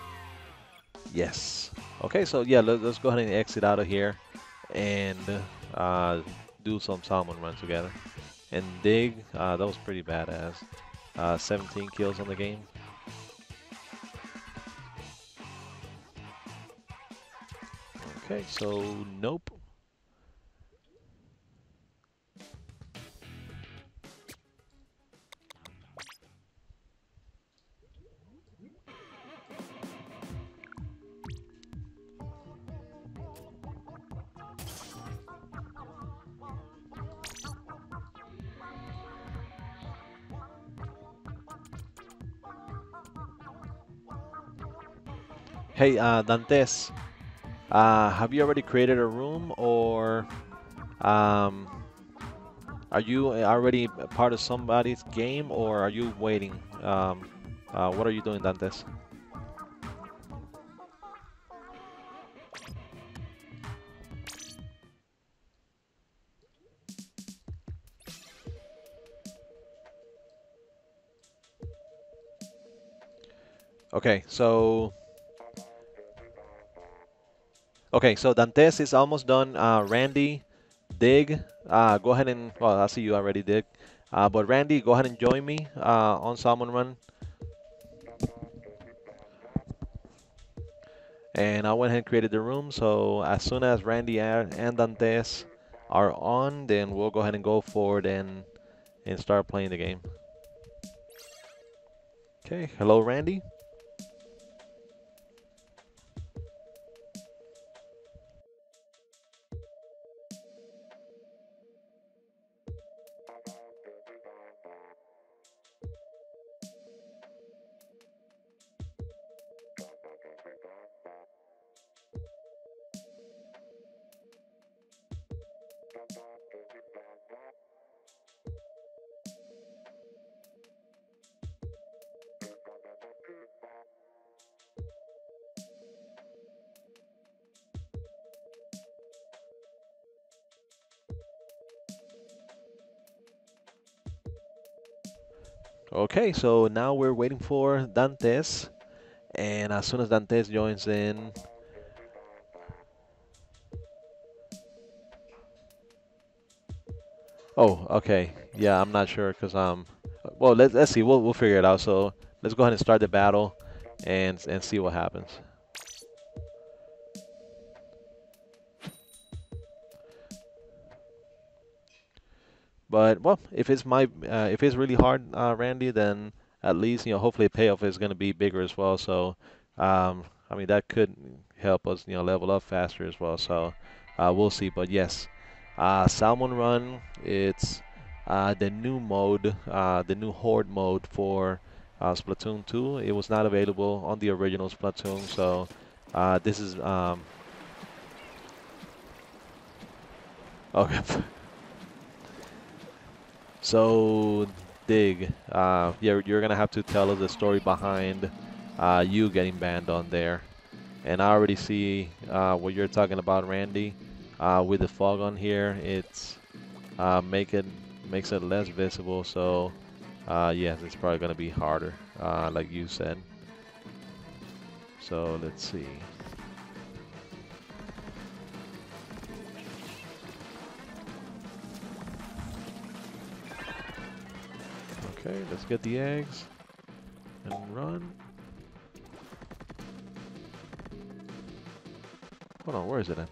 yes. Okay, so yeah, let's go ahead and exit out of here and uh, do some salmon run together. And Dig, that was pretty badass. 17 kills on the game. Okay, so nope. Hey, Dantes, have you already created a room, or um, are you already a part of somebody's game, or are you waiting? What are you doing, Dantes? Okay, so Dantes is almost done. Randy, Dig, go ahead and well, I see you already, Dig. But Randy, go ahead and join me on Salmon Run. And I went ahead and created the room. So as soon as Randy and Dantes are on, then we'll go ahead and go forward and start playing the game. Okay, hello, Randy. Okay, so now we're waiting for Dantes, and as soon as Dantes joins in, oh, okay, yeah, I'm not sure because well, let's see, we'll figure it out. So let's go ahead and start the battle, and see what happens. But well, if it's really hard, Randy, then at least hopefully the payoff is going to be bigger as well. So I mean that could help us level up faster as well. So we'll see. But yes, Salmon Run, it's the new mode, the new Horde mode for Splatoon 2. It was not available on the original Splatoon, so this is okay. So, Dig, yeah, you're gonna have to tell us the story behind you getting banned on there. And I already see what you're talking about, Randy. With the fog on here, it's makes it less visible. So, yes, it's probably gonna be harder, like you said. So let's see. Okay, let's get the eggs and run. Hold on, where is it at?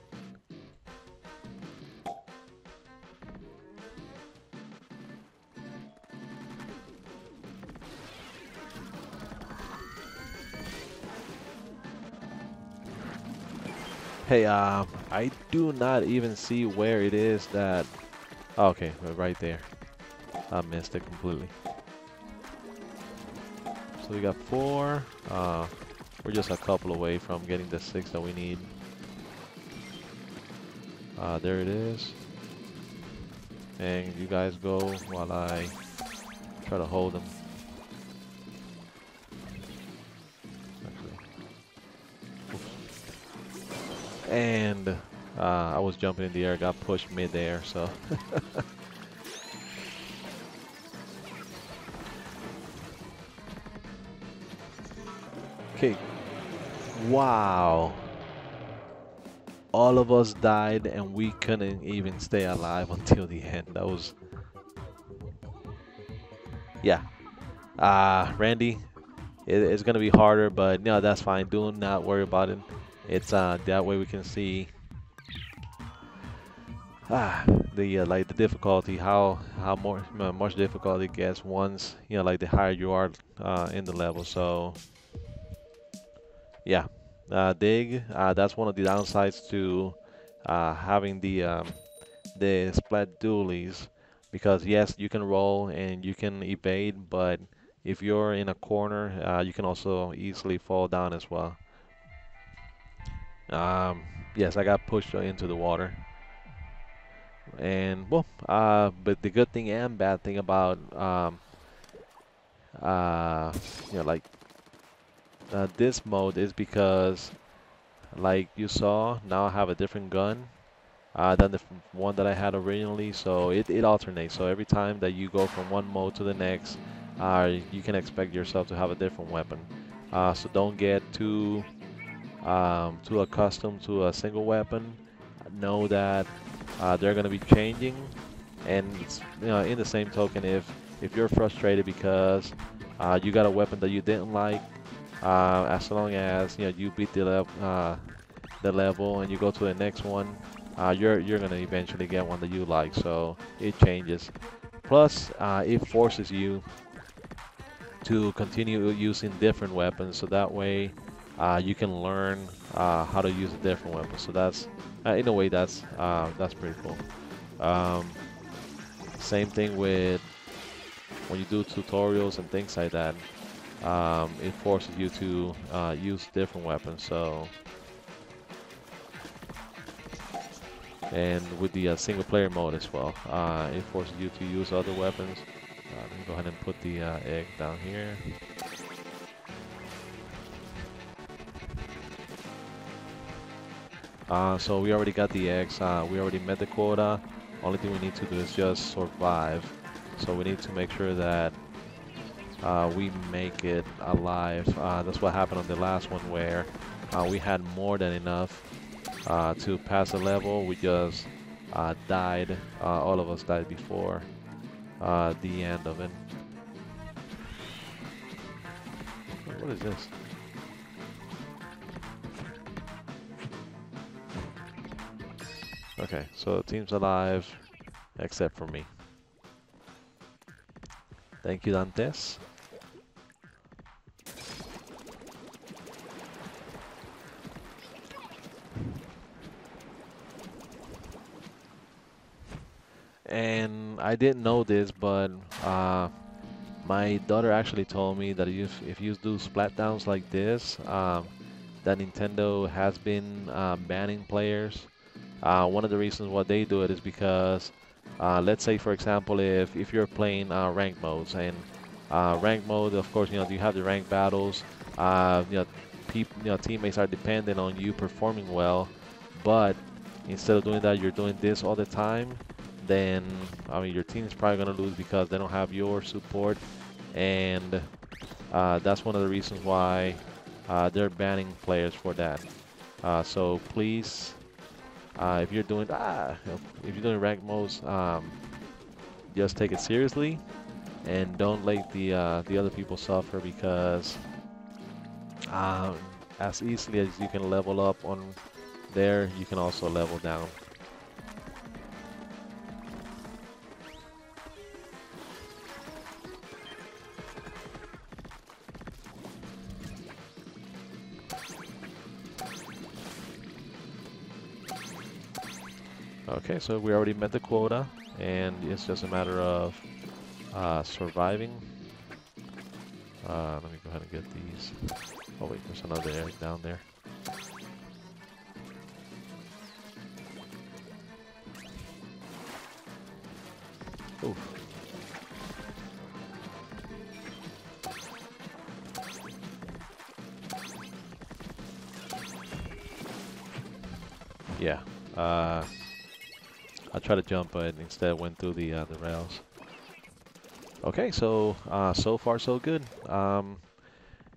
Hey, I do not even see where it is that. Oh, okay, right there. I missed it completely. So we got 4. We're just a couple away from getting the 6 that we need. There it is. And you guys go while I try to hold them. And I was jumping in the air, got pushed mid-air, so. Okay. Wow. All of us died and we couldn't even stay alive until the end. That was. Yeah. Randy, it's gonna be harder, but no, that's fine. Do not worry about it. It's that way we can see the like the difficulty, how more much difficult it gets once like the higher you are in the level. So yeah, dig. That's one of the downsides to having the splat dualies, because yes, you can roll and you can evade, but if you're in a corner, you can also easily fall down as well. Um, yes, I got pushed into the water. And well, but the good thing and bad thing about uh, like this mode is because, like you saw, now I have a different gun than the one that I had originally. So it alternates. So every time that you go from one mode to the next, you can expect yourself to have a different weapon. So don't get too accustomed to a single weapon. Know that they're going to be changing, and in the same token, if you're frustrated because you got a weapon that you didn't like, as long as you beat the level and you go to the next one, you're going to eventually get one that you like. So it changes. Plus, it forces you to continue using different weapons, so that way you can learn how to use a different weapon. So that's in a way that's pretty cool. Um, Same thing with when you do tutorials and things like that. It forces you to use different weapons. So, and with the single player mode as well, it forces you to use other weapons. Let me go ahead and put the egg down here. So we already got the eggs. We already met the quota. Only thing we need to do is just survive. So we need to make sure that we make it alive. That's what happened on the last one, where we had more than enough to pass the level. We just died. All of us died before the end of it. What is this? Okay, so the team's alive, except for me. Thank you, Dantes. And I didn't know this, but my daughter actually told me that if you do splat downs like this, that Nintendo has been banning players. One of the reasons why they do it is because, let's say for example, if you're playing ranked modes, and ranked mode, of course, you have the ranked battles. Teammates are dependent on you performing well, but instead of doing that, you're doing this all the time. Then I mean, your team is probably gonna lose because they don't have your support, and that's one of the reasons why they're banning players for that. So please. If you're doing ranked modes, just take it seriously and don't let the other people suffer, because um, as easily as you can level up on there, you can also level down. Okay, so we already met the quota, and it's just a matter of surviving. Let me go ahead and get these. Oh wait, there's another egg down there. Oof. Yeah. I tried to jump, but instead went through the rails. Okay, so so far so good.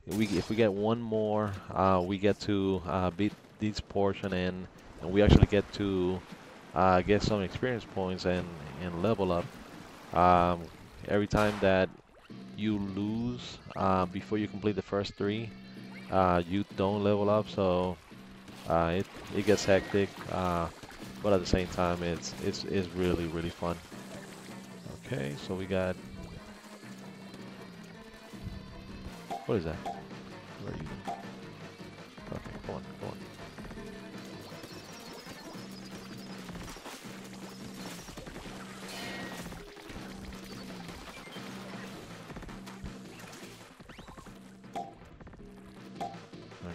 If we get one more, we get to beat this portion, and we actually get to get some experience points and level up. Um, every time that you lose before you complete the first three, you don't level up, so it gets hectic. But at the same time, it's really fun. Okay, so we got, what is that? Where are you? Okay, go on, go on.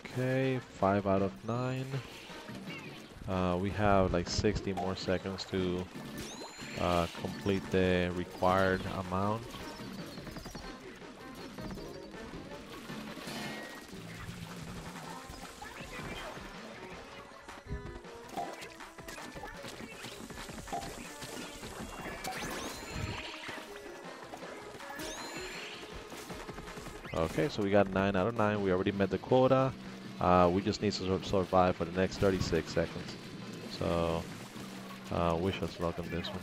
Okay, 5 out of 9. We have like 60 more seconds to complete the required amount. Okay, so we got 9 out of 9. We already met the quota. We just need to survive for the next 36 seconds. So, wish us luck on this one.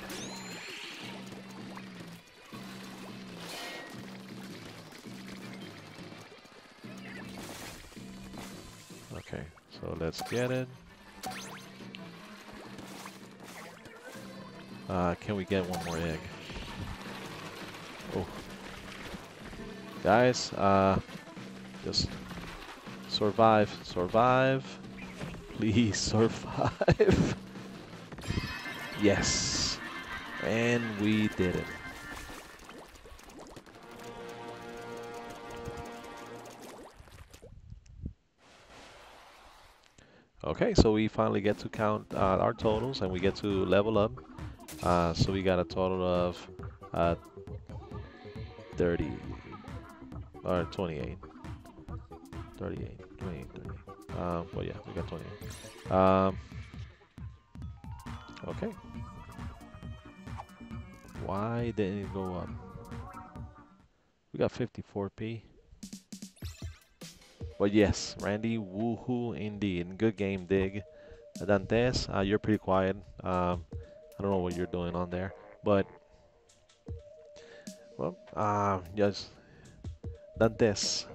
Okay, so let's get it. Can we get one more egg? Oh. Guys, just survive, survive. Please survive. Yes. And we did it. Okay, so we finally get to count our totals, and we get to level up. So we got a total of 30 or 28. 38, 28, 38. Well, yeah, we got 28. Okay. Why didn't it go up? We got 54p. But yes, Randy, woohoo indeed. Good game, Dig. Dantes, you're pretty quiet. I don't know what you're doing on there, but well, yes, Dantes.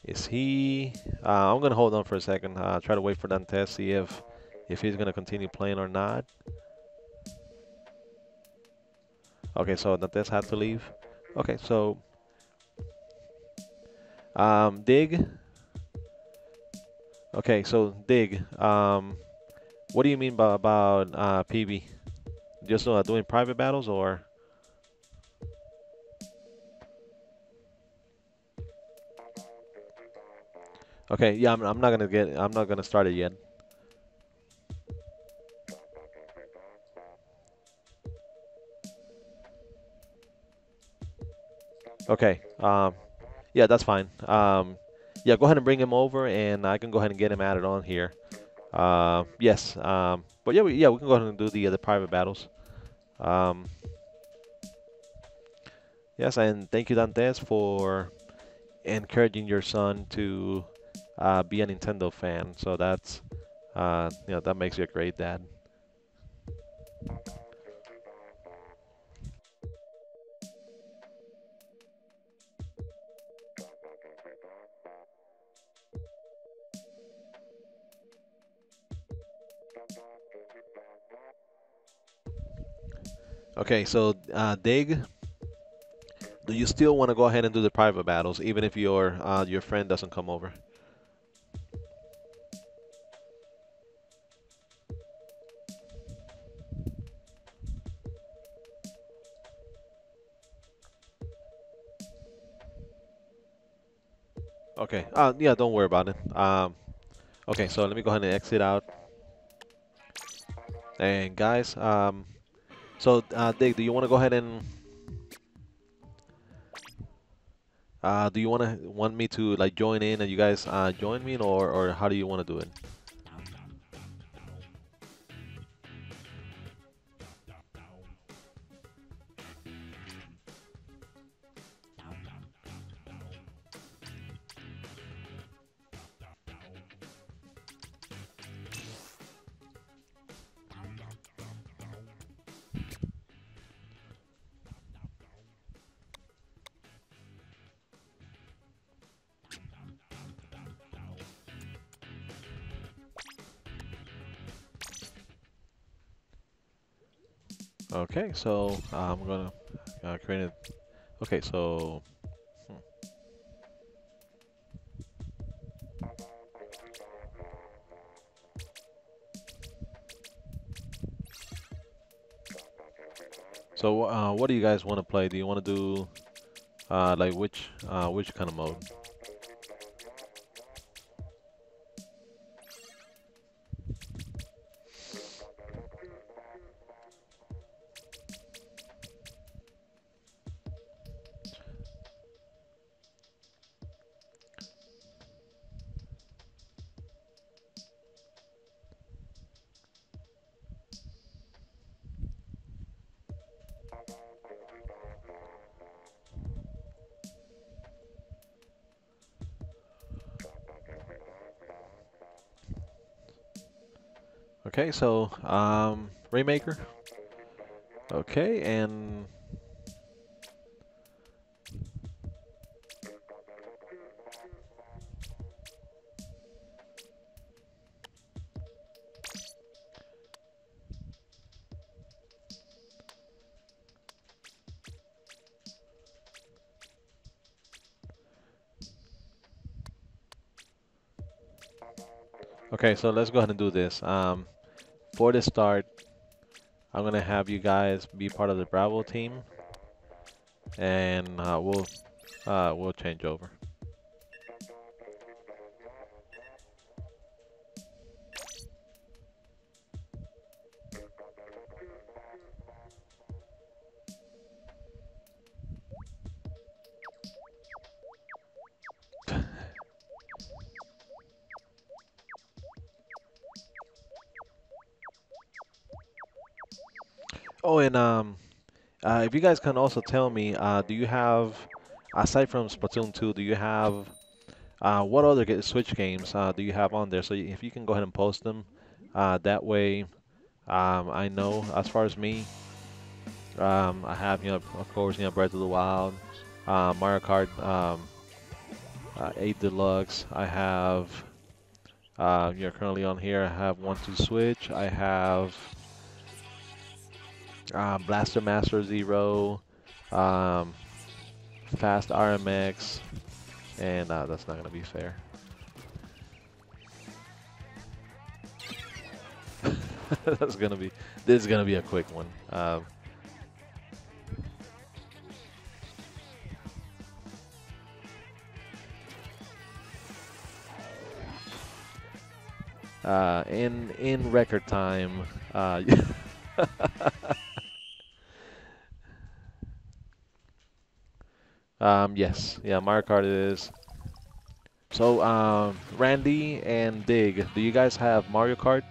Is he? I'm gonna hold on for a second. Try to wait for Dantes, see if he's gonna continue playing or not. Okay, so Dantes had to leave. Okay, so Dig. Okay, so Dig. What do you mean by about PB? Just doing private battles, or? Okay, yeah, I'm not gonna start it yet. Okay, yeah, that's fine. Yeah, go ahead and bring him over, and I can go ahead and get him added on here. Yes, but yeah, we can go ahead and do the private battles. Um, yes, and thank you, Dantes, for encouraging your son to be a Nintendo fan. So that's that makes you a great dad. Okay, so Dig, do you still want to go ahead and do the private battles, even if your friend doesn't come over? Okay. Yeah, don't worry about it. Okay, so let me go ahead and exit out. And guys, so Dig, do you want to go ahead and do you want me to like join in and you guys join me, or how do you want to do it? Okay, so I'm gonna create it. Okay, so hmm. So what do you guys want to play? Do you want to do like which kind of mode? Okay, so Raymaker. Okay, and okay, so let's go ahead and do this. For the start, I'm gonna have you guys be part of the Bravo team, and we'll change over. Oh, and if you guys can also tell me, do you have, aside from Splatoon 2, do you have what other Switch games do you have on there? So if you can go ahead and post them, that way I know. As far as me, I have of course Breath of the Wild, Mario Kart 8 Deluxe. I have currently on here. I have one to Switch. I have Blaster Master Zero, um, Fast RMX, and that's not gonna be fair. That's gonna be this is gonna be a quick one. In record time. Yes, yeah, Mario Kart it is. So, Randy and Dig, do you guys have Mario Kart?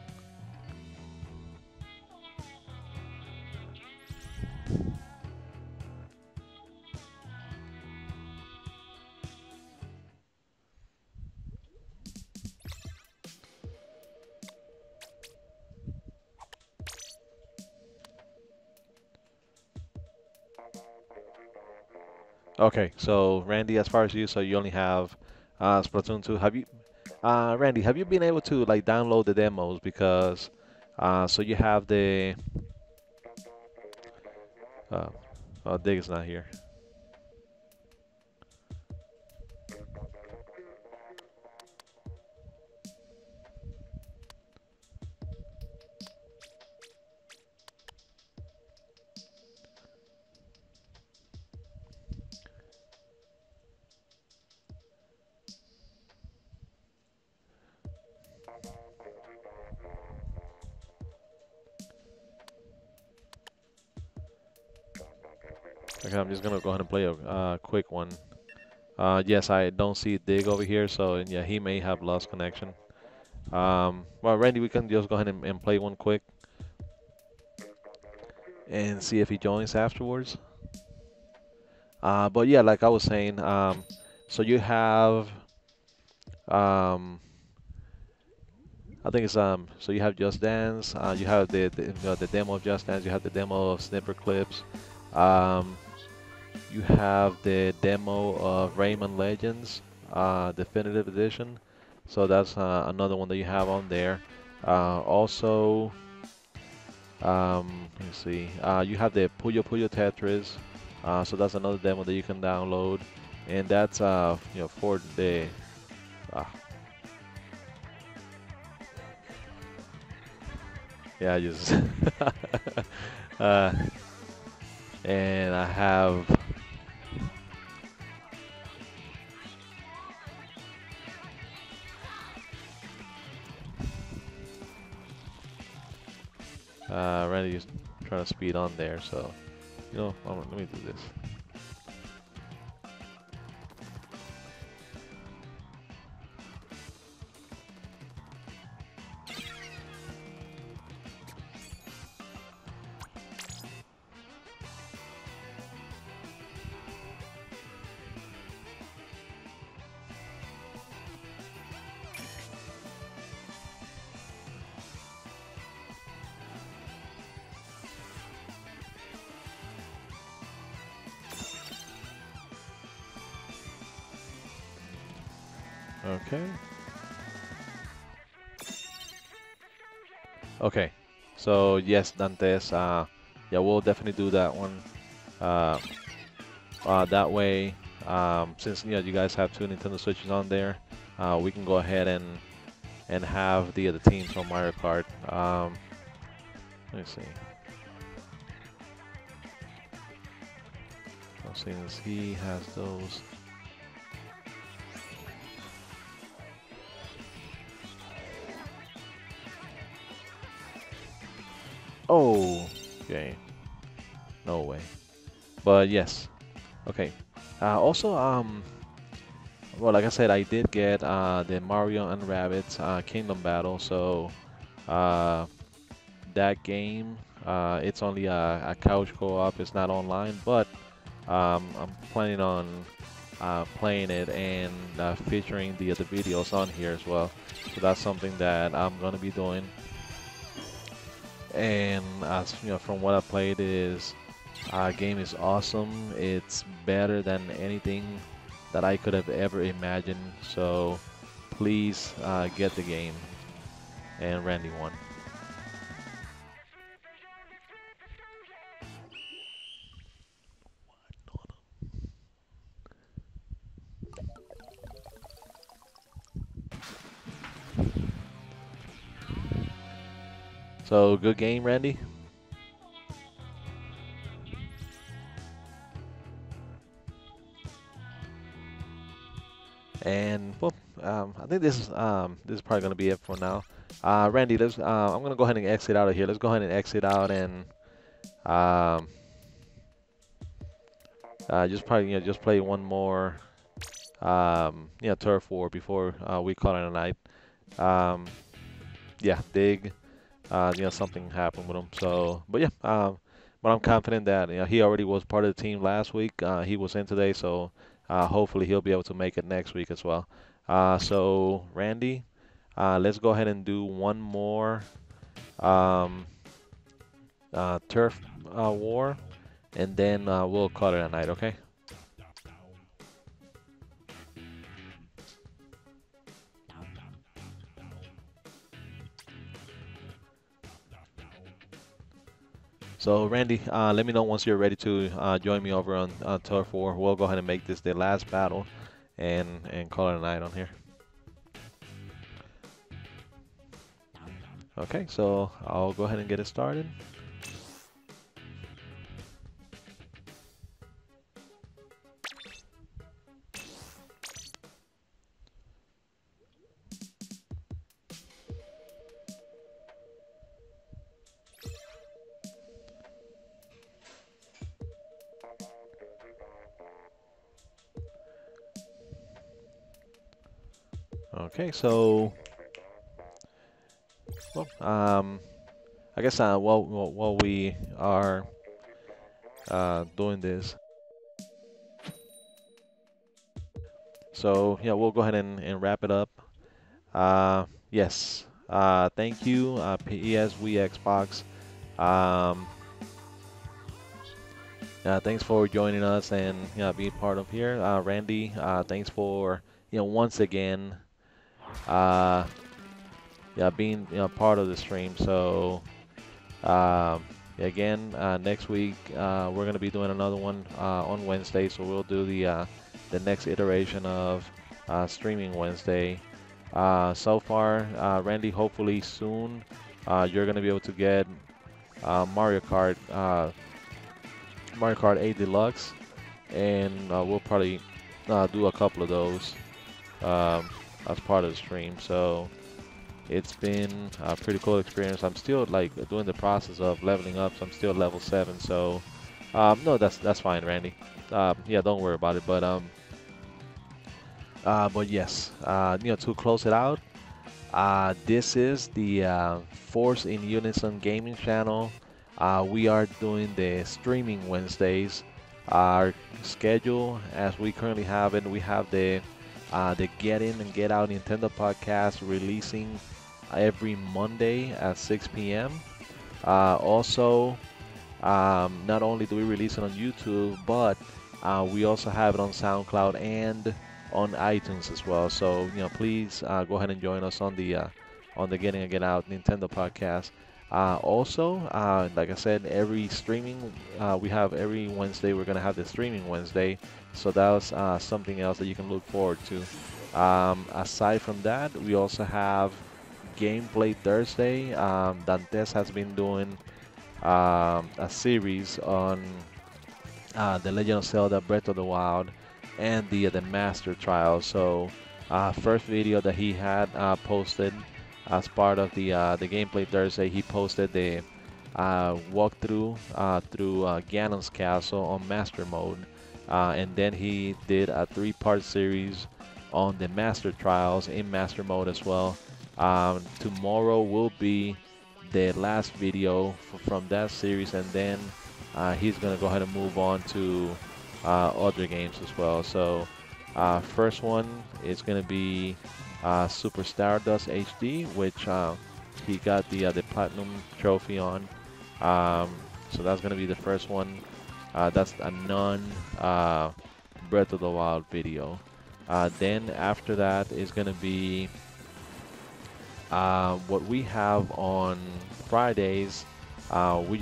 Okay, so Randy, as far as you, so you only have Splatoon 2. Randy, have you been able to like download the demos? Because so you have Uh, oh, Dig is not here. Okay, I'm just gonna go ahead and play a quick one. Yes, I don't see Dig over here, so yeah, he may have lost connection. Well, Randy, we can just go ahead and play one quick and see if he joins afterwards. But yeah, like I was saying, so you have, um, I think it's so you have Just Dance, you have the demo of Just Dance, you have the demo of Snipper Clips, um, you have the demo of Rayman Legends, Definitive Edition. So that's another one that you have on there. Also, let me see. You have the Puyo Puyo Tetris. So that's another demo that you can download, and that's for the uh, yeah, I just uh, and I have Randy's trying to speed on there, so let me do this. Okay. Okay. So yes, Dantes. Yeah, we'll definitely do that one. Uh, that way, since you guys have two Nintendo Switches on there, we can go ahead and have the other teams from Mario Kart. Let me see. So since he has those. Oh, okay. No way. But yes. Okay. Also, well, like I said, I did get the Mario and Rabbids Kingdom Battle. So uh, that game, it's only a couch co-op. It's not online, but I'm planning on playing it and featuring the other videos on here as well. So that's something that I'm gonna be doing. And as from what I played, is game is awesome. It's better than anything that I could have ever imagined. So please get the game. And Randy won. So good game, Randy. And well, I think this is probably gonna be it for now. Randy, let's. I'm gonna go ahead and exit out of here. Let's go ahead and exit out and um, just probably just play one more turf war before we call it a night. Um, yeah, Dig. Something happened with him. So, but yeah, but I'm confident that he already was part of the team last week. He was in today, so hopefully he'll be able to make it next week as well. So Randy, let's go ahead and do one more um, turf war, and then we'll call it a night. Okay? So Randy, let me know once you're ready to join me over on Turf 4. We'll go ahead and make this the last battle and call it a night on here. Okay, so I'll go ahead and get it started. Okay, so well, I guess while we are doing this, so yeah, we'll go ahead and wrap it up. Yes, thank you, PESV Xbox. Um, Thanks for joining us and being part of here. Randy, thanks for once again uh, being part of the stream. So again, next week we're gonna be doing another one on Wednesday. So we'll do the next iteration of streaming Wednesday. So far, Randy, hopefully soon you're gonna be able to get Mario Kart. Mario Kart 8 Deluxe, and we'll probably do a couple of those as part of the stream. So it's been a pretty cool experience. I'm still like doing the process of leveling up, so I'm still level 7. So no, that's fine, Randy. Yeah, don't worry about it. But yes, to close it out, this is the Force in Unison gaming channel. We are doing the streaming Wednesdays. Our schedule, as we currently have it, we have the Get In and Get Out Nintendo podcast releasing every Monday at 6 p.m. Also, not only do we release it on YouTube, but we also have it on SoundCloud and on iTunes as well. So please go ahead and join us on the Getting and Get Out Nintendo podcast. Also, like I said, every streaming we have every Wednesday. We're gonna have the streaming Wednesday, so that's something else that you can look forward to. Aside from that, we also have Gameplay Thursday. Dantes has been doing a series on the Legend of Zelda: Breath of the Wild and the Master Trial. So, first video that he had posted as part of the Gameplay Thursday, he posted the walkthrough through Ganon's Castle on Master Mode, and then he did a 3-part series on the Master Trials in Master Mode as well. Tomorrow will be the last video from that series, and then he's gonna go ahead and move on to other games as well. So first one is gonna be Super Stardust HD, which he got the platinum trophy on. So that's gonna be the first one. That's a non Breath of the Wild video. Then after that is gonna be what we have on Fridays. We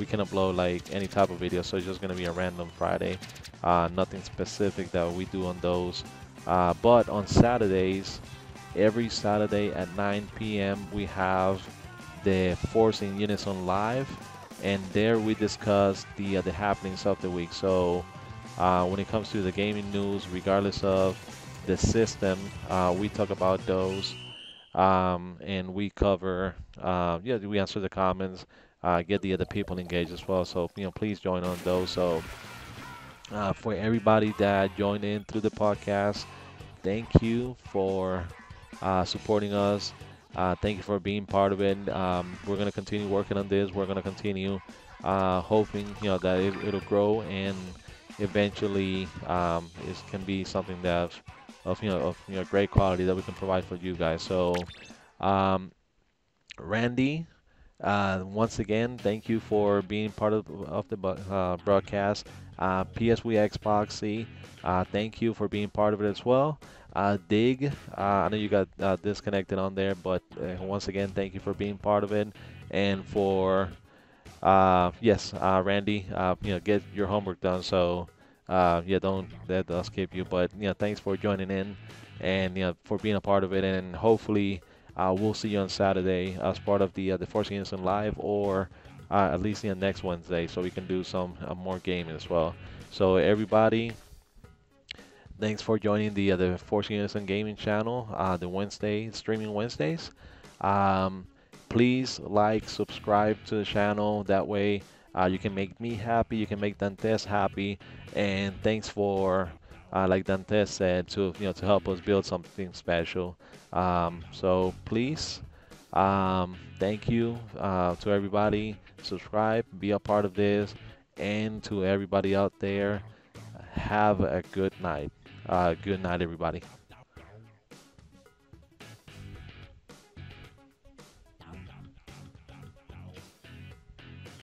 can upload like any type of video, so it's just gonna be a random Friday. Nothing specific that we do on those. But on Saturdays, every Saturday at 9 p.m. we have the Force in Unison live, and there we discuss the happenings of the week. So when it comes to the gaming news, regardless of the system, we talk about those. And we cover, we answer the comments, get the other people engaged as well. So, please join on those. So, for everybody that joined in through the podcast, thank you for supporting us. Thank you for being part of it. We're going to continue working on this. We're going to continue hoping, that it'll grow and eventually it can be something that of great quality that we can provide for you guys. So, Randy, once again, thank you for being part of the broadcast. PSV Xbox C, thank you for being part of it as well. Dig, I know you got disconnected on there, but once again, thank you for being part of it and for Yes, Randy, get your homework done. So, yeah, don't let us skip you. But, thanks for joining in and, for being a part of it. And hopefully, we'll see you on Saturday as part of the Force Unison Live or at least next Wednesday so we can do some more gaming as well. So, everybody, thanks for joining the Force Unison Gaming channel, the Wednesday streaming Wednesdays. Um, Please like, subscribe to the channel. That way, you can make me happy, you can make Dantes happy, and thanks for, like Dantes said, to help us build something special. So please, thank you to everybody. Subscribe, be a part of this, and to everybody out there, have a good night. Good night, everybody.